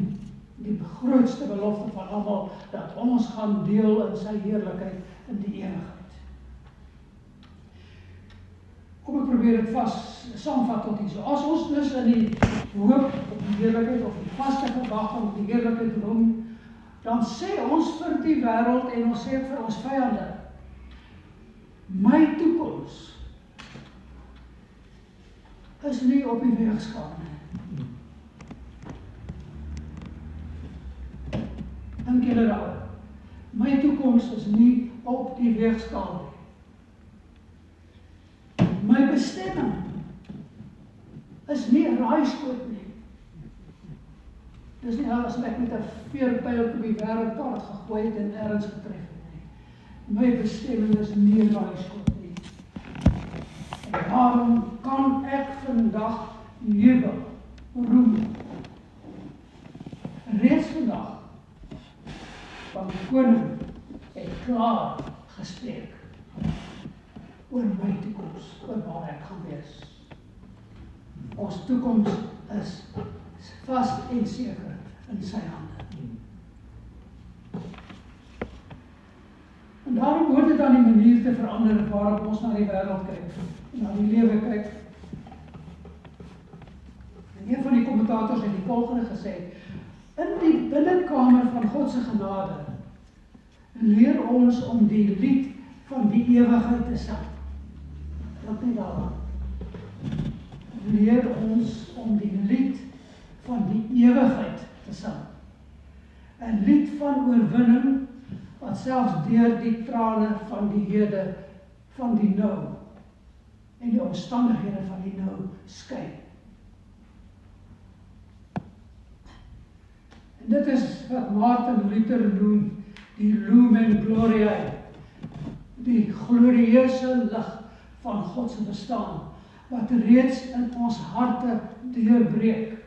die grootste belofte van almal, dat ons gaan deel in sy heerlikheid in die ewigheid. Kom ek probeer dit saamvat tot hier. So as ons dus in die hoop op die heerlikheid of die vaste verwagting op die heerlikheid roem, dan sê ons vir die wêreld en ons sê vir ons vyande, my toekoms is nie op die weegskaal nie. Dink julle daaroor? My toekoms is nie op die weegskaal nie. My bestemming is nie 'n raaiskoot nie. Dis nie as ek met 'n veerpyl op die wêreldkaart gegooi het en ergens getref het nie. My bestemming is nie 'n raaiskoot nie. En daarom kan ek vandag jubel, roem. Reeds vandag van die koning het klaar gespreek oor my toekoms, oor waar ek gaan wees. Ons toekoms is vas en seker in sy hande. En daarom hoort dit aan die manier te verander waarop ons na die wêreld kyk, na die lewe kyk. En een van die kommentators het die volgende gesê: in die binnekamer van God se genade leer ons om die lied van die ewigheid te sing. Wat net daaraan. Leer ons om die lied van die ewigheid te sing. 'n lied van oorwinning wat selfs deur die trane van die hede, van die nou en die omstandighede van die nou skyn. En dit is wat Martin Luther noem die Lumen Gloriae, die glorieuse lig van God se bestaan, wat reeds in ons harte deurbreek.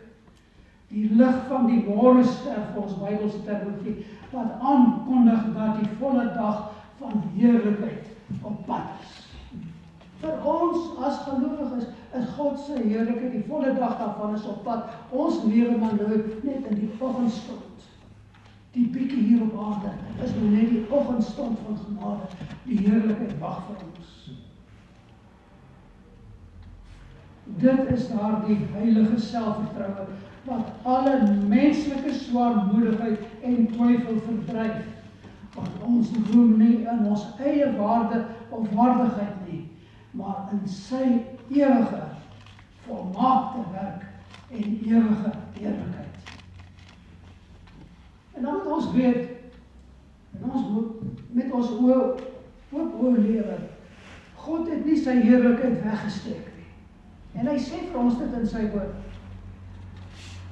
Die lig van die môrester, volgens Bybelse terminologie, wat aankondig dat die volle dag van heerlikheid op pad is. Vir ons as gelowiges is God se heerlikheid, die volle dag daarvan is op pad. Ons lewe maar nou net in die oggendstond. Die bietjie hier op aarde is nou net die oggendstond van genade. Die heerlikheid wag vir ons. Dit is daardie heilige selfvertroue wat alle menslike swaarmoedigheid en twyfel verdryf. Want ons roem nie in ons eie waarde of waardigheid nie, maar in sy ewige, volmaakte werk en ewige heerlikheid. En dan moet ons weet, en ons moet met ons oop lewe, God het nie sy heerlikheid weggesteek nie. En hy sê vir ons dit in sy woord.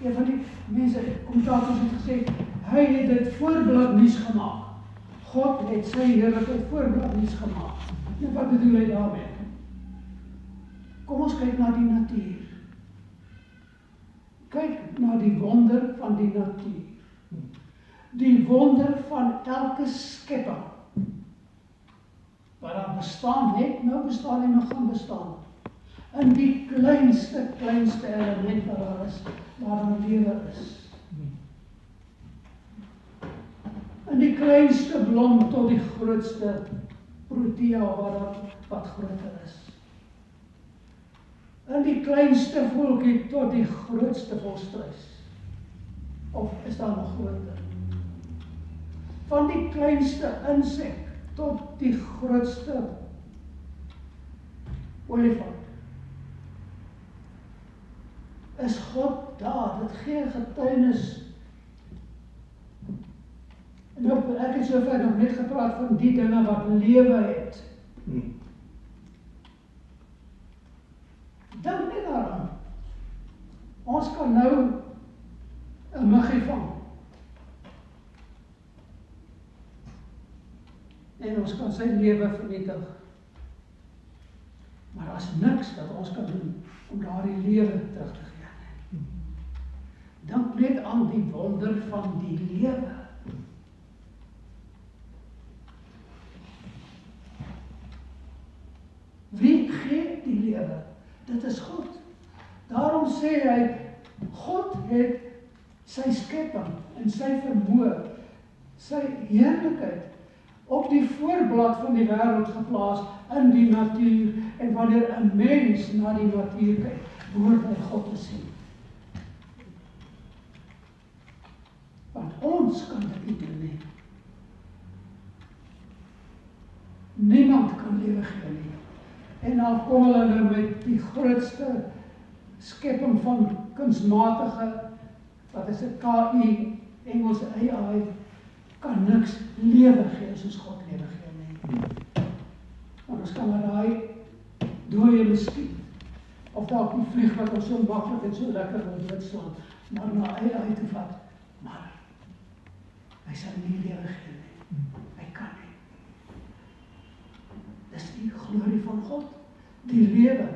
Een van die mense, kommentators het gesê, hy het dit voorblad nuus gemaak. God het sy heerlikheid voorblad nuus gemaak. En wat bedoel hy daarmee? Kom ons kyk na die natuur. Kyk na die wonder van die natuur. Die wonder van elke skepping. Wat daar bestaan het, nou bestaan en nog gaan bestaan. In die kleinste element wat daar is, waar daar lewe is. In die kleinste blom tot die grootste protea wat groter is. In die kleinste voeltjie tot die grootste volstruis. Of is daar nog groter? Van die kleinste insek tot die grootste olifant. Is God daar, dit gee getuienis. Nou, ek het sover nog net gepraat van die dinge wat lewe het. Dink net daaraan. Ons kan nou 'n muggie vang. En ons kan sy lewe vernietig. Maar daar is niks wat ons kan doen om daardie lewe terug te gee. Dink net aan die wonder van die lewe. Wie gee die lewe? Dit is God. sê God het sy skepping en sy vermoë, sy heerlikheid op die voorblad van die wêreld geplaas in die natuur, en wanneer 'n mens na die natuur kyk, behoort hy God te sien. Want ons kan dit nie doen nie. Niemand kan lewe gee nie. En dan kom hulle nou met die grootste skepping van kunsmatige, wat is dit, KI, Engelse AI, kan niks lewe gee soos God lewe gee nie. Want ons kan maar daai dooie miskien, of dalk die vlieg wat ons so maklik en so lekker wil doodslaan, maar na AI te vat, maar hy sal nie lewe gee nie. Hy kan nie. Dis die glorie van God, die lewe.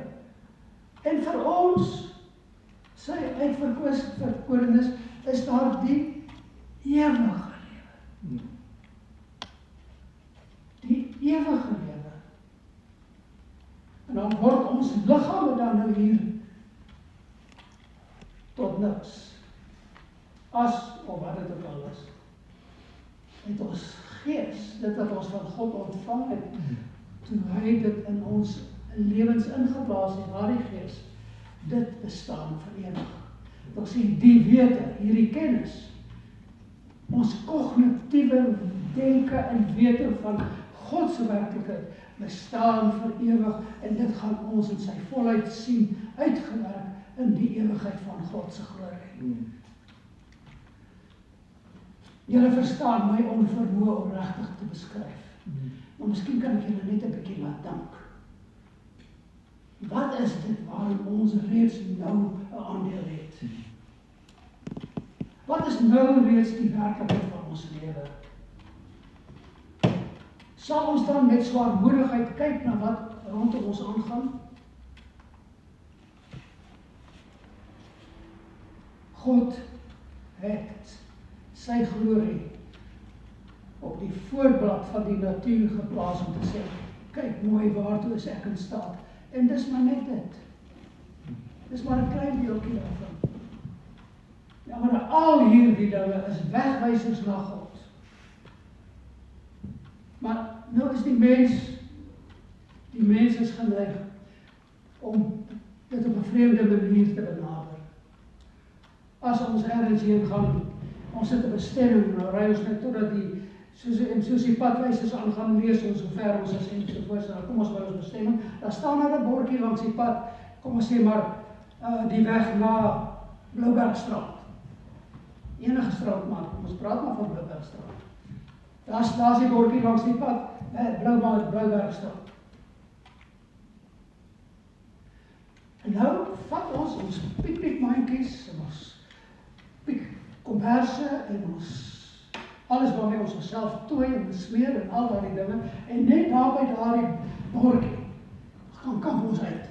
En vir ons, sy uitverkorenes, is daar die ewige lewe. Die ewige lewe. En dan word ons liggame dan nou hier tot niks. As, of wat dit ook al is. Met ons gees, dit wat ons van God ontvang het, toe hy dit in ons lewens ingeblaas het, waar die gees, dit bestaan vir ewig. Ons sê die wete, hierdie kennis, ons kognitiewe denke en wete van God se werklikheid bestaan vir ewig, en dit gaan ons in sy volheid sien, uitgewerk in die ewigheid van God se glorie. Julle verstaan my onvermoë om regtig te beskryf. Maar miskien kan ek julle net 'n bietjie laat dink. Wat is dit waarin ons reeds nou 'n aandeel het? Wat is nou reeds die werklikheid van ons lewe? Sal ons dan met swaarmoedigheid kyk na wat rondom ons aangaan? God het sy glorie op die voorblad van die natuur geplaas om te sê, kyk mooi waartoe is ek in staat. En dis maar net dit. Dis maar 'n klein deeltjie daarvan. Ja, maar al hierdie dinge is wegwysers na God. Maar nou is die mens is geneig om dit op 'n vreemde manier te benader. As ons ergens heen gaan, ons sit 'n bestemming, nou ry ons net totdat soos die padwysers aan gaan lees ons hoe ver ons is en sovoorts, nou kom ons by ons bestemming, daar staan daar 'n bordjie langs die pad, kom ons sê maar, die weg na Bloubergstraat. Enige straat maar, ons praat maar van Bloubergstraat. Daar's die bordjie langs die pad, Bloubergstraat. En nou vat ons piknikmandjies en ons komberse en ons alles waarmee ons onsself tooi en smeer en al daardie dinge, en net daar by daardie bordjie gaan kamp ons uit.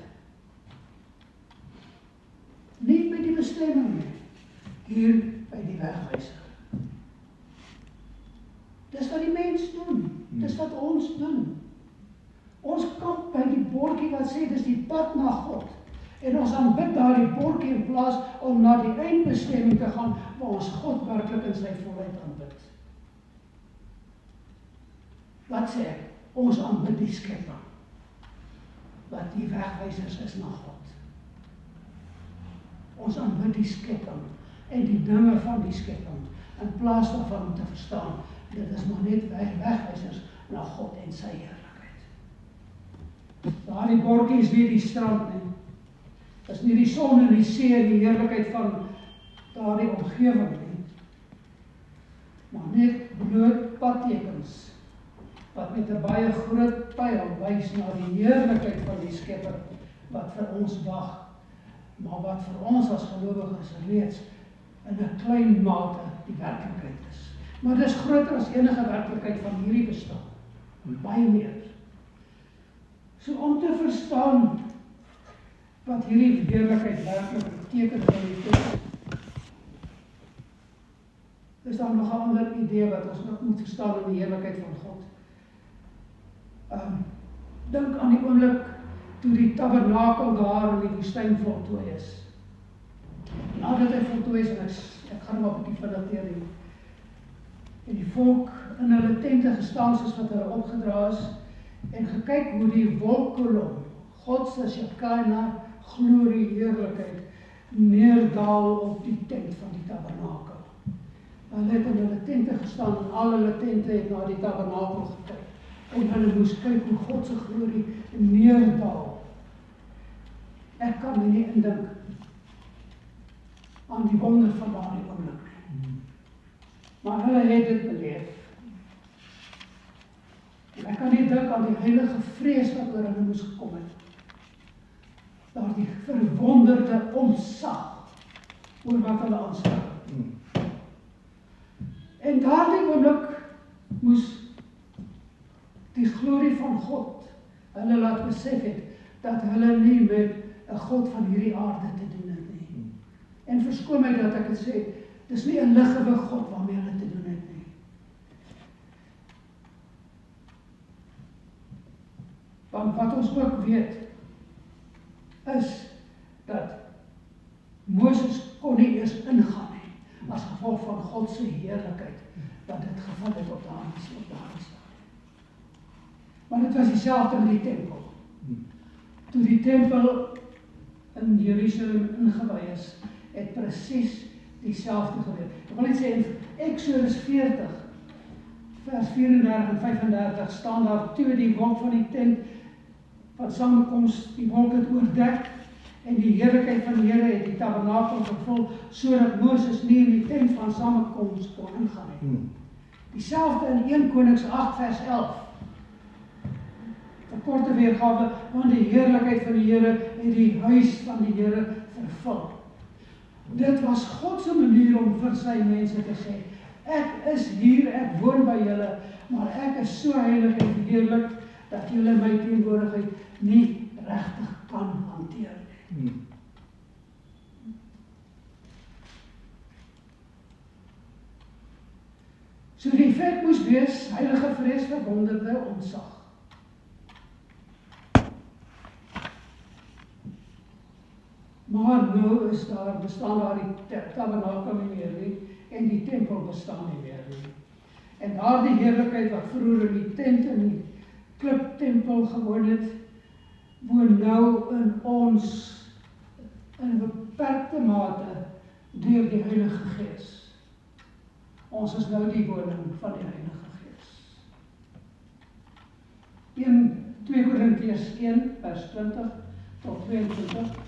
Nie by die bestemming nie, hier by die wegwyser. Dis wat die mens doen, dis wat ons doen. Ons kamp by die bordjie wat sê dis die pad na God. En ons aanbid daardie bordjie in plaas om na die eindbestemming te gaan, waar ons God werklik in sy volheid aanbid. Wat sê ek? Ons aanbid die Skepper, wat die wegwysers is na God. Ons aanbid die skepping en die dinge van die skepping, in plaas daarvan om te verstaan, dit is maar net wegwysers na God en sy heerlikheid. Daardie bordjie is nie die strand nie, is nie die son en die see en die heerlikheid van daardie omgewing nie, maar net bloot padtekens, wat met 'n baie groot pyl wys na die heerlikheid van die Skepper, wat vir ons wag, maar wat vir ons as gelowiges reeds in 'n klein mate die werklikheid is. Maar dit is groter as enige werklikheid van hierdie bestaan, baie meer. So om te verstaan wat hierdie heerlikheid werklik beteken in die toekoms, is daar nog 'n ander idee wat ons nog moet verstaan in die heerlikheid van God. Dink aan die oomblik toe die tabernakel daar in die woestyn voltooi is. Nadat hy voltooi is, en ek gaan maar 'n bietjie vinnig deur die en die volk in hulle tente gestaan soos wat hulle opgedra is en gekyk hoe die wolkkolom, God se Shekinah glorie heerlikheid neerdal op die tent van die tabernakel. Hulle het in hulle tente gestaan en al hulle tente het na die tabernakel gekyk en hulle moes kyk hoe God se glorie neerdal. Ek kan my nie indink aan die wonder van daardie oomblik. Maar hulle het dit beleef. En ek kan nie dink aan die heilige vrees wat oor hulle moes gekom het. Daardie verwonderde ontzag oor wat hulle aanskou. En daardie oomblik moes die glorie van God hulle laat besef het dat hulle nie met 'n God van hierdie aarde te doen het nie. En verskoon my dat ek dit sê, dis nie 'n liggewig God waarmee hulle te doen het nie. Want wat ons ook weet, is dat Moses kon nie eers ingaan nie, as gevolg van God se heerlikheid, wat dit geval het op daardie stadium. Maar dit was dieselfde met die tempel. Toe die tempel in Jerusalem ingewy is, het presies dieselfde gebeur. Ek wil net sê, in Exodus 40, vers 34 en 35, staan daar toe die wolk van die tent van samekoms, die wolk het oordek, en die heerlikheid van die Here het die tabernakel gevul, sodat Moses nie in die tent van samekoms kon ingaan nie. Dieselfde in 1 Konings 8 vers 11. 'n korte weergawe, want die heerlikheid van die Here het die huis van die Here vervul. Dit was God se manier om vir sy mense te sê, ek is hier, ek woon by julle, maar ek is so heilig en heerlik, dat julle my teenwoordigheid nie regtig kan hanteer nie. So die effek moes wees, heilige vrees, verwonderde ontzag. Maar nou bestaan daar die tabernakel nie meer nie, en die tempel bestaan nie meer nie. En daardie heerlikheid wat vroeër in die tent in die kliptempel gewoon het, woon nou in ons in 'n beperkte mate deur die Heilige Gees. Ons is nou die woning van die Heilige Gees. 2 Korintiërs 1 vers 20 tot 22.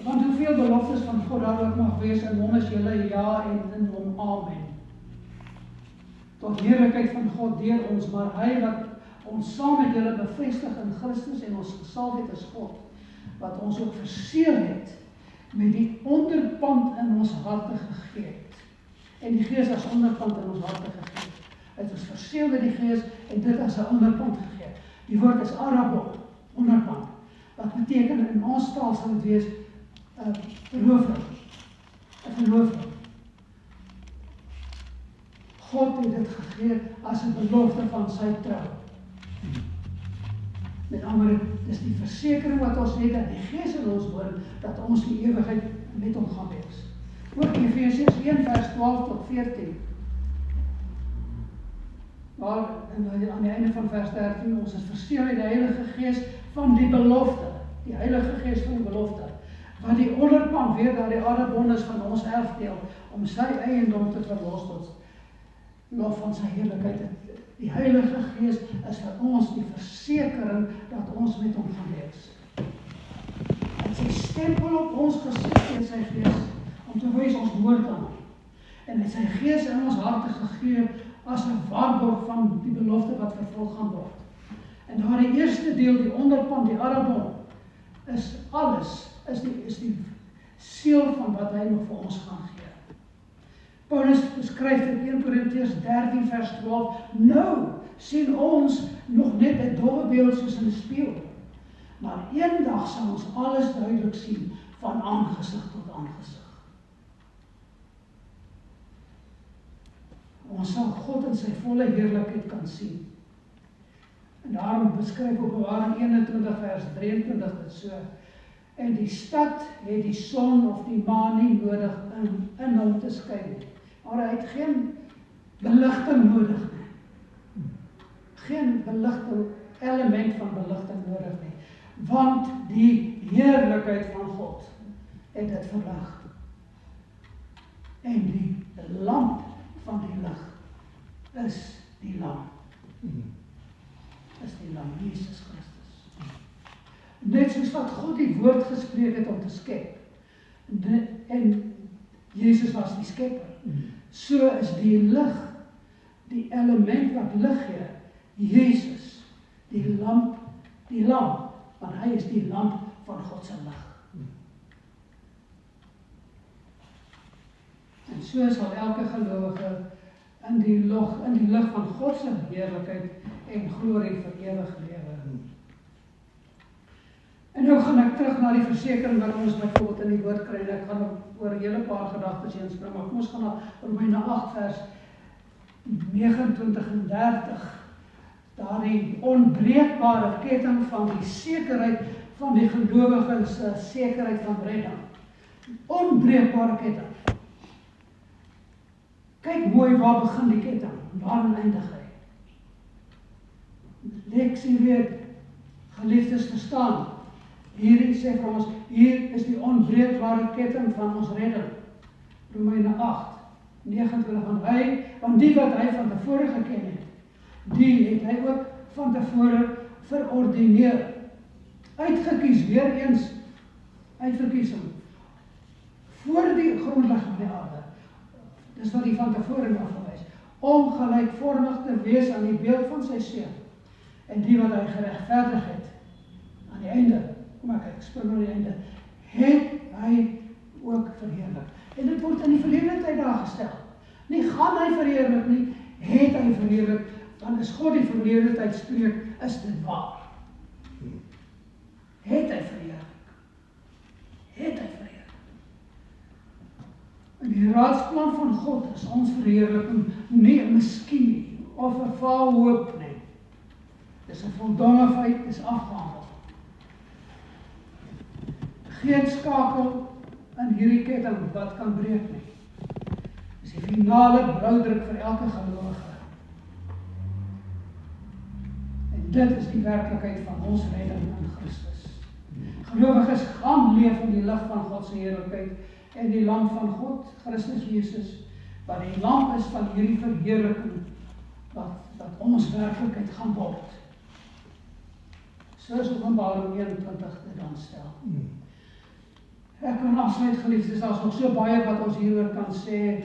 Want hoeveel beloftes van God daar ook mag wees, in hom is julle ja en in hom amen. Tot heerlikheid van God deur ons, maar hy wat ons saam met julle bevestig in Christus en ons gesalf het is God, wat ons ook verseël het met die onderpand in ons harte gegee het. En die Gees as onderpand in ons harte gegee het. Het is verseël met die Gees en dit as 'n onderpand gegee. Die woord is arabo, onderpand. Wat beteken in ons taal sal dit wees 'n verloofde. 'n verloofde. God het dit gegee as 'n belofte van sy trou. Met ander woorde, dis die versekering wat ons het dat die Gees in ons woon, dat ons die ewigheid met hom gaan wees. Ook Efesiërs 1 vers 12 tot 14. Maar aan die einde van vers 13, ons is verseël met die Heilige Gees van die belofte. Die Heilige Gees van die belofte. Wat die onderpand weer daar die arrebond is van ons erfdeel, om sy eiendom te verlos tot lof van sy heerlikheid. Die Heilige Gees is vir ons die versekering dat ons met hom gaan wees. En sy stempel op ons gesit in sy Gees, om te wys ons behoort aan hom. En hy sy Gees in ons harte gegee as 'n waarborg van die belofte wat vervul gaan word. En daar die eerste deel, die onderpand, die arrebond, is alles, is die seël van wat hy nog vir ons gaan gee. Paulus beskryf in 1 Korintiërs 13 vers 12, nou sien ons nog net 'n dowwe beeld soos in 'n spieël, maar eendag sal ons alles duidelik sien van aangesig tot aangesig. Ons sal God in sy volle heerlikheid kan sien. En daarom beskryf Openbaring 21 vers 23 dit so, En die stad het die son of die maan nie nodig in hom te skyn nie. Maar hy het geen beligting nodig nie. Geen beligting, element van beligting nodig nie. Want die heerlikheid van God het dit verlig. En die lamp van die lig is die lam. Is die lam, Jesus Christus. Net soos wat God die woord gespreek het om te skep. En Jesus was die skepper. So is die lig, die element wat lig gee, Jesus, die lamp, want hy is die lamp van God se lig. En so sal elke gelowige in die lig van God se heerlikheid en glorie vir ewig lewe. En nou gaan ek terug na die versekering wat ons byvoorbeeld in die woord kry, en ek gaan oor 'n hele paar gedagtes heen spring, maar kom ons gaan na Romeine 8 vers 29 en 30. Daardie onbreekbare ketting van die sekerheid van die gelowiges se sekerheid van redding. Onbreekbare ketting. Kyk mooi waar begin die ketting, waar eindig hy. Leksie weer, geliefdes, verstaan. Hierdie sê vir ons, hier is die onbreekbare ketting van ons redding. Romeine 8, 29 van hy, want die wat hy van tevore geken het, die het hy ook van tevore verordineer. Uitgekies, weer eens, uitverkiesing. Voor die grondlegging van die aarde. Dis wat hy van tevore na verwys. Om gelykvormig te wees aan die beeld van sy seun. En die wat hy geregverdig het, aan die einde, kom ek spring aan die einde, het hy ook verheerlik. En dit word in die verlede tyd daar gestel. Nie gaan hy verheerlik nie, het hy verheerlik, want as God die verlede tyd spreek, is dit waar. Het hy verheerlik. Het hy verheerlik. En die raadsplan van God is ons verheerliking, nie 'n miskien nie, of 'n valhoop nie. Dis 'n voldonge feit, is afgehandel. Geen skakel in hierdie ketting wat kan breek nie. Dis die finale blauwdruk vir elke gelowige. En dit is die werklikheid van ons redding in Christus. Gelowiges gaan leef in die lig van God se heerlikheid en die lamp van God, Christus Jesus, wat die lamp is van hierdie verheerliking wat ons werklikheid gaan word. Soos Openbaring 21 dit dan stel. Ek kan afsluit, geliefdes, daar is nog so baie wat ons hieroor kan sê,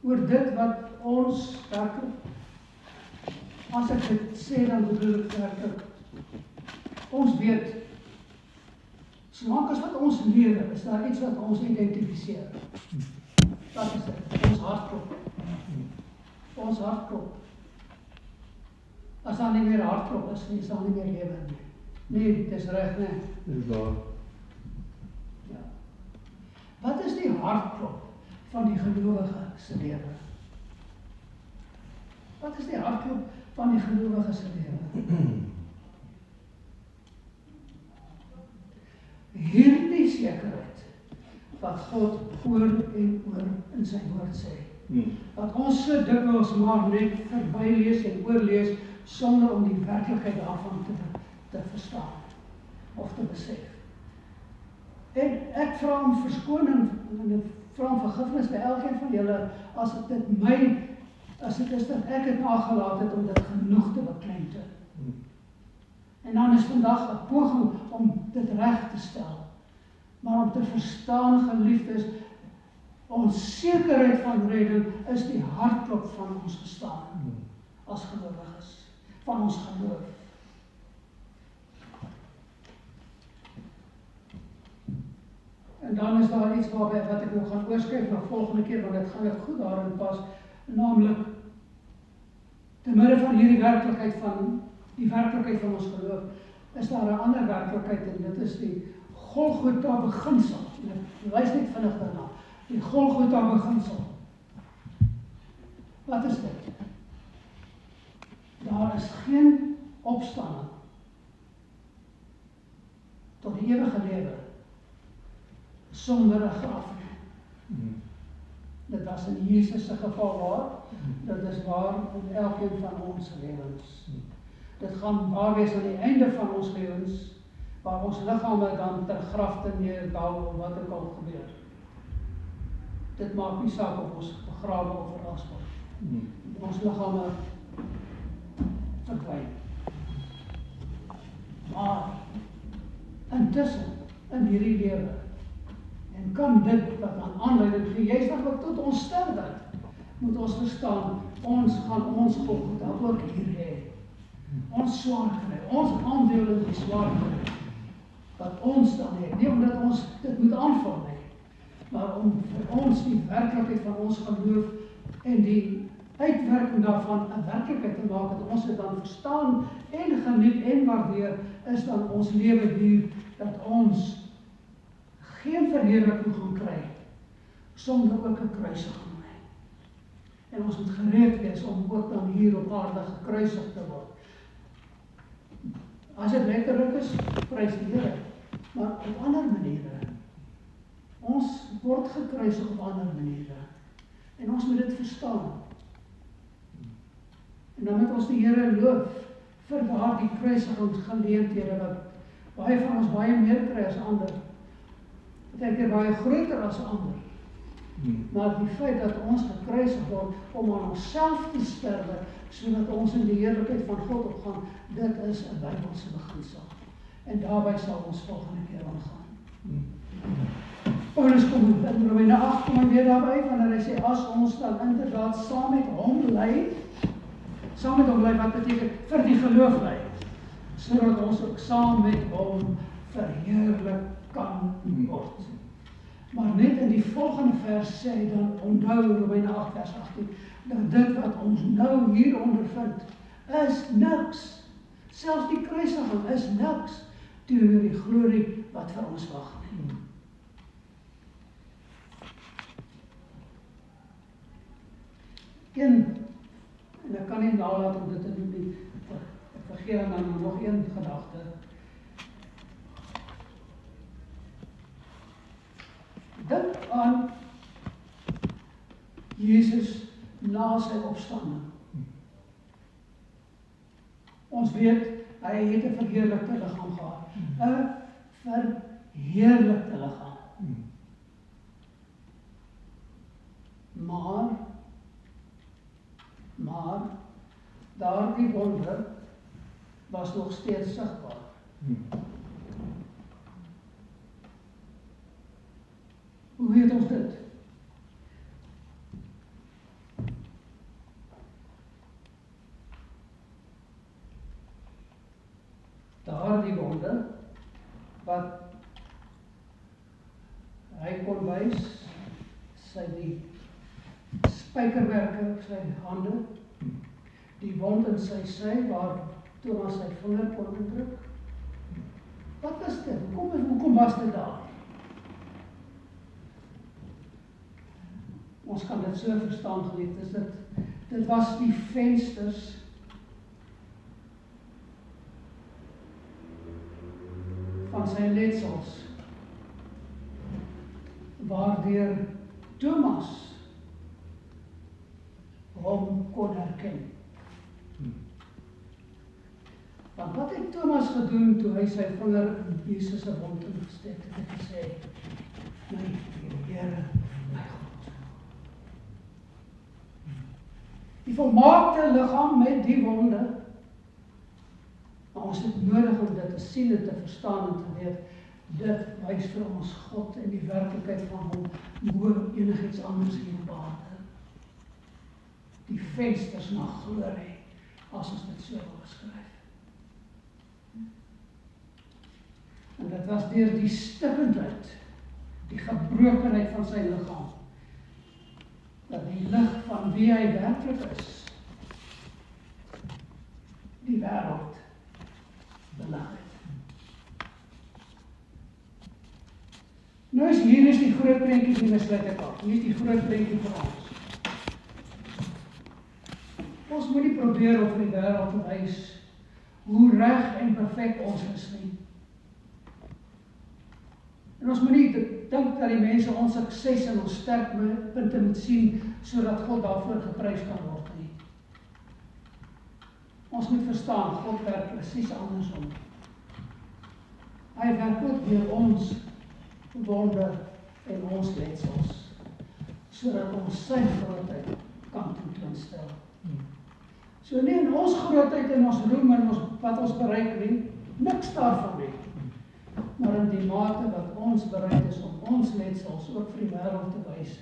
oor dit wat ons werklik, as ek dit sê, dan bedoel ek werklik, ons weet, solank as wat ons lewe, is daar iets wat ons identifiseer. Wat is dit? Ons hartklop. Ons hartklop. As daar nie meer hartklop is nie, is daar nie meer lewe nie. Nee, dit is reg, nee. Dis waar. Ja. Wat is die hartklop van die gelowige se lewe? Wat is die hartklop van die gelowige se lewe? Hierdie sekerheid wat God oor en oor in sy woord sê. Wat ons so dikwels maar net verbylees en oorlees sonder om die werklikheid daarvan te verstaan of te besef. En ek vra om verskoning en ek vra om vergifnis by elkeen van julle as dit is dat ek het nagelaat het om dit genoeg te beklemtoon. En dan is vandag 'n poging om dit reg te stel. Maar om te verstaan, geliefdes, ons sekerheid van redding is die hartklop van ons bestaan as gelowiges, van ons geloof. En dan is daar iets wat ek nog gaan oorskryf na volgende keer, want dit gaan dit goed daarin pas, naamlik te midde van hierdie werklikheid van die werklikheid van ons geloof, is daar 'n ander werklikheid en dit is die Golgotha beginsel. Ek wys net vinnig daarna. Die Golgotha beginsel. Wat is dit? Daar is geen opstanding tot die ewige lewe, sonder 'n graf nie. Dit was in Jesus se geval waar, dit is waar in elkeen van ons lewens. Dit gaan waar wees aan die einde van ons lewens, waar ons liggame dan ter grafte neerdal of wat ook al gebeur. Dit maak nie saak of ons begrawe of verras word. Ons liggame verdwyn. Maar intussen, in hierdie lewe, en kan dit wat aan aanleiding gee, juist wat tot ons sterwe, moet ons verstaan, ons gaan ons Golgotha ook hier hê. Ons swaar kry, ons aandeel in die swaar kry, wat ons dan het, nie omdat ons dit moet aanvang nie, maar om vir ons die werklikheid van ons geloof en die uitwerking daarvan 'n werklikheid te maak, dat ons dit dan verstaan en geniet en waardeer, is dan ons lewe hier, dat ons geen verheerliking gaan kry, sonder ook 'n kruisiging nie. En ons moet gereed wees om ook dan hier op aarde gekruisig te word. As dit letterlik is, prys die Here, maar op ander maniere. Ons word gekruisig op ander maniere. En ons moet dit verstaan. En dan moet ons die Here loof vir daardie kruisigingsgeleenthede wat baie van ons baie meer kry as ander. Partykeer baie groter as ander. Maar die feit dat ons gekruisig word om aan onsself te sterwe, sodat ons in die heerlikheid van God opgaan, dit is 'n Bybelse beginsel. En daarby sal ons volgende keer aangaan. Paulus kom in Romeine 8 kom hy weer daarby, wanneer hy sê, as ons dan inderdaad saam met hom ly, wat beteken vir die geloof ly, sodat ons ook saam met hom verheerlik kan word. Maar net in die volgende vers sê hy dan, onthou Romeine 8 vers 18, dat dit wat ons nou hier ondervind, is niks. Selfs die kruisiging is niks teenoor die glorie wat vir ons wag. En ek kan nie nalat om dit te doen nie, ek vergeet dan nog een gedagte. Dink aan Jesus na sy opstanding. Ons weet, hy het 'n verheerlikte liggaam gehad. 'n verheerlikte liggaam. Maar daardie wonder was nog steeds sigbaar. Hoe weet ons dit? Daardie wonder wat hy kon wys, sy die spykerwerke op sy hande, die wond in sy sy waar Thomas sy vinger kon indruk. Wat was dit? Hoekom was dit daar? Ons kan dit so verstaan, geliefdes, dit was die vensters van sy letsels, waardeur Thomas hom kon herken. Want wat het Thomas gedoen toe hy sy vinger in Jesus se wond ingesteek het en gesê, my Here, my God. Die volmaakte liggaam met die wonde, maar ons het nodig om dit te sien en te verstaan en te weet, dit wys vir ons God en die werklikheid van hom, bo enigiets anders hier op aarde. Die vensters na glorie, as ons dit so wil beskryf. En dit was deur die stikkendheid, die gebrokenheid van sy liggaam, dat die lig van wie hy werklik is, die wêreld belig het. Nou hier is die groot prentjie die besluit ek af. Hier is die groot prentjie vir ons. Ons moet nie probeer om vir die wêreld te wys hoe reg en perfek ons is nie. En ons moet nie dink dat die mense ons sukses en ons sterkpunte moet sien, sodat God daarvoor geprys kan word nie. Ons moet verstaan, God werk presies andersom. Hy werk ook deur ons wonder en ons letsels, sodat ons sy grootheid kan tentoonstel. So nie in ons grootheid en ons roem en wat ons bereik nie, niks daarvan nie. Maar in die mate wat ons bereid is om ons letsels ook vir die wêreld te wys,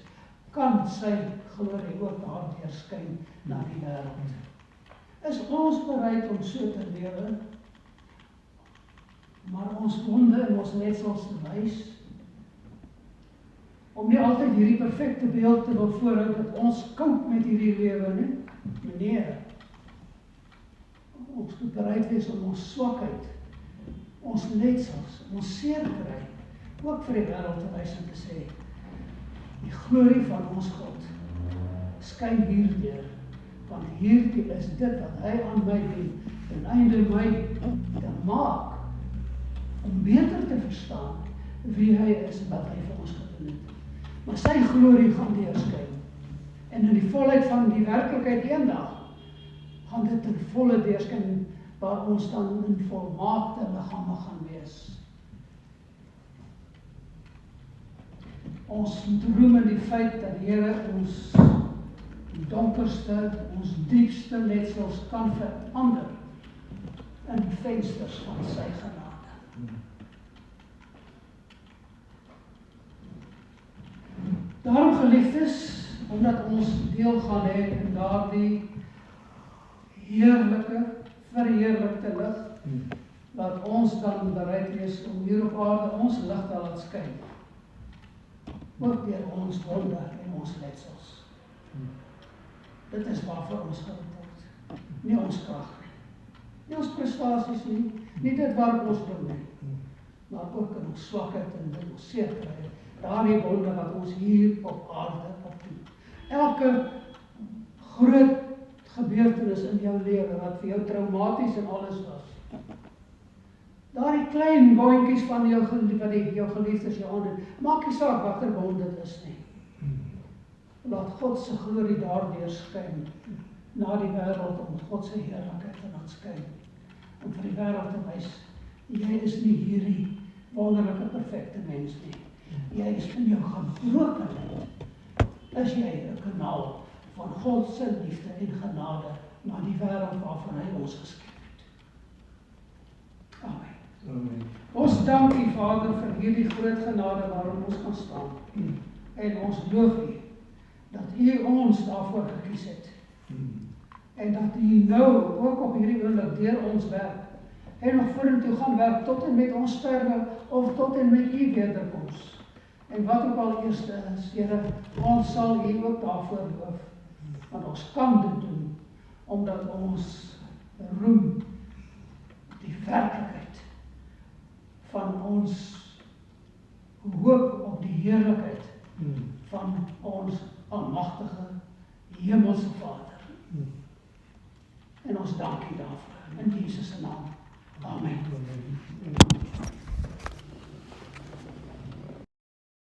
kan sy glorie ook daardeur skyn na die wêreld. Is ons bereid om so te lewe, maar ons wonde en ons letsels te wys, om nie altyd hierdie perfekte beeld te wil voorhou dat ons koop met hierdie lewe nie, meneer. Ons moet bereid wees om ons swakheid, ons letsels, ons seerkry, ook vir die wêreld te wys en te sê, die glorie van ons God skyn hierdeur, want hierdie is dit wat hy aan my doen, ten einde my te maak, om beter te verstaan wie hy is en wat hy vir ons gedoen het. Maar sy glorie gaan deurskyn. En in die volheid van die werklikheid eendag, gaan dit ten volle deurskyn, waar ons dan in volmaakte liggame gaan wees. Ons moet roem in die feit dat die Here ons donkerste, ons diepste letsels kan verander in die vensters van sy genade. Daarom geliefdes, omdat ons deel gaan hê in daardie heerlike, verheerlikte lig, laat ons dan bereid wees om hier op aarde ons lig te laat skyn. Ook deur ons wonde en ons letsels. Dit is waarvoor ons geroep word. Nie ons krag nie. Nie ons prestasies nie. Nie dit waarop ons doen nie. Maar ook in ons swakheid en in ons seerkry. Daardie wonde wat ons hier op aarde opdoen. Elke groot gebeurtenis in jou lewe wat vir jou traumaties en alles was. Daardie klein wondjies van jou geliefdes jou aandoen, maak nie saak watter wond dit is nie. Laat God se glorie daardeur skyn na die wêreld om God se heerlikheid te laat skyn. Om vir die wêreld te wys, jy is nie hierdie wonderlike perfekte mens nie. Jy is in jou gebrokenheid. Is jy 'n kanaal van God se liefde en genade na die wêreld waarvan hy ons geskep het. Amen. Amen. Ons dank U, Vader, vir hierdie groot genade waarom ons kan staan. En ons loof U dat U ons daarvoor gekies het. En dat U nou ook op hierdie oomblik deur ons werk en nog vorentoe gaan werk tot en met ons sterwe of tot en met U wederkoms. En wat ook al eerste is, Here, ons sal U ook daarvoor loof. Want ons kan dit doen omdat ons roem die werklikheid van ons hoop op die heerlikheid van ons almagtige hemelse Vader. En ons dank U daarvoor in Jesus se naam. Amen.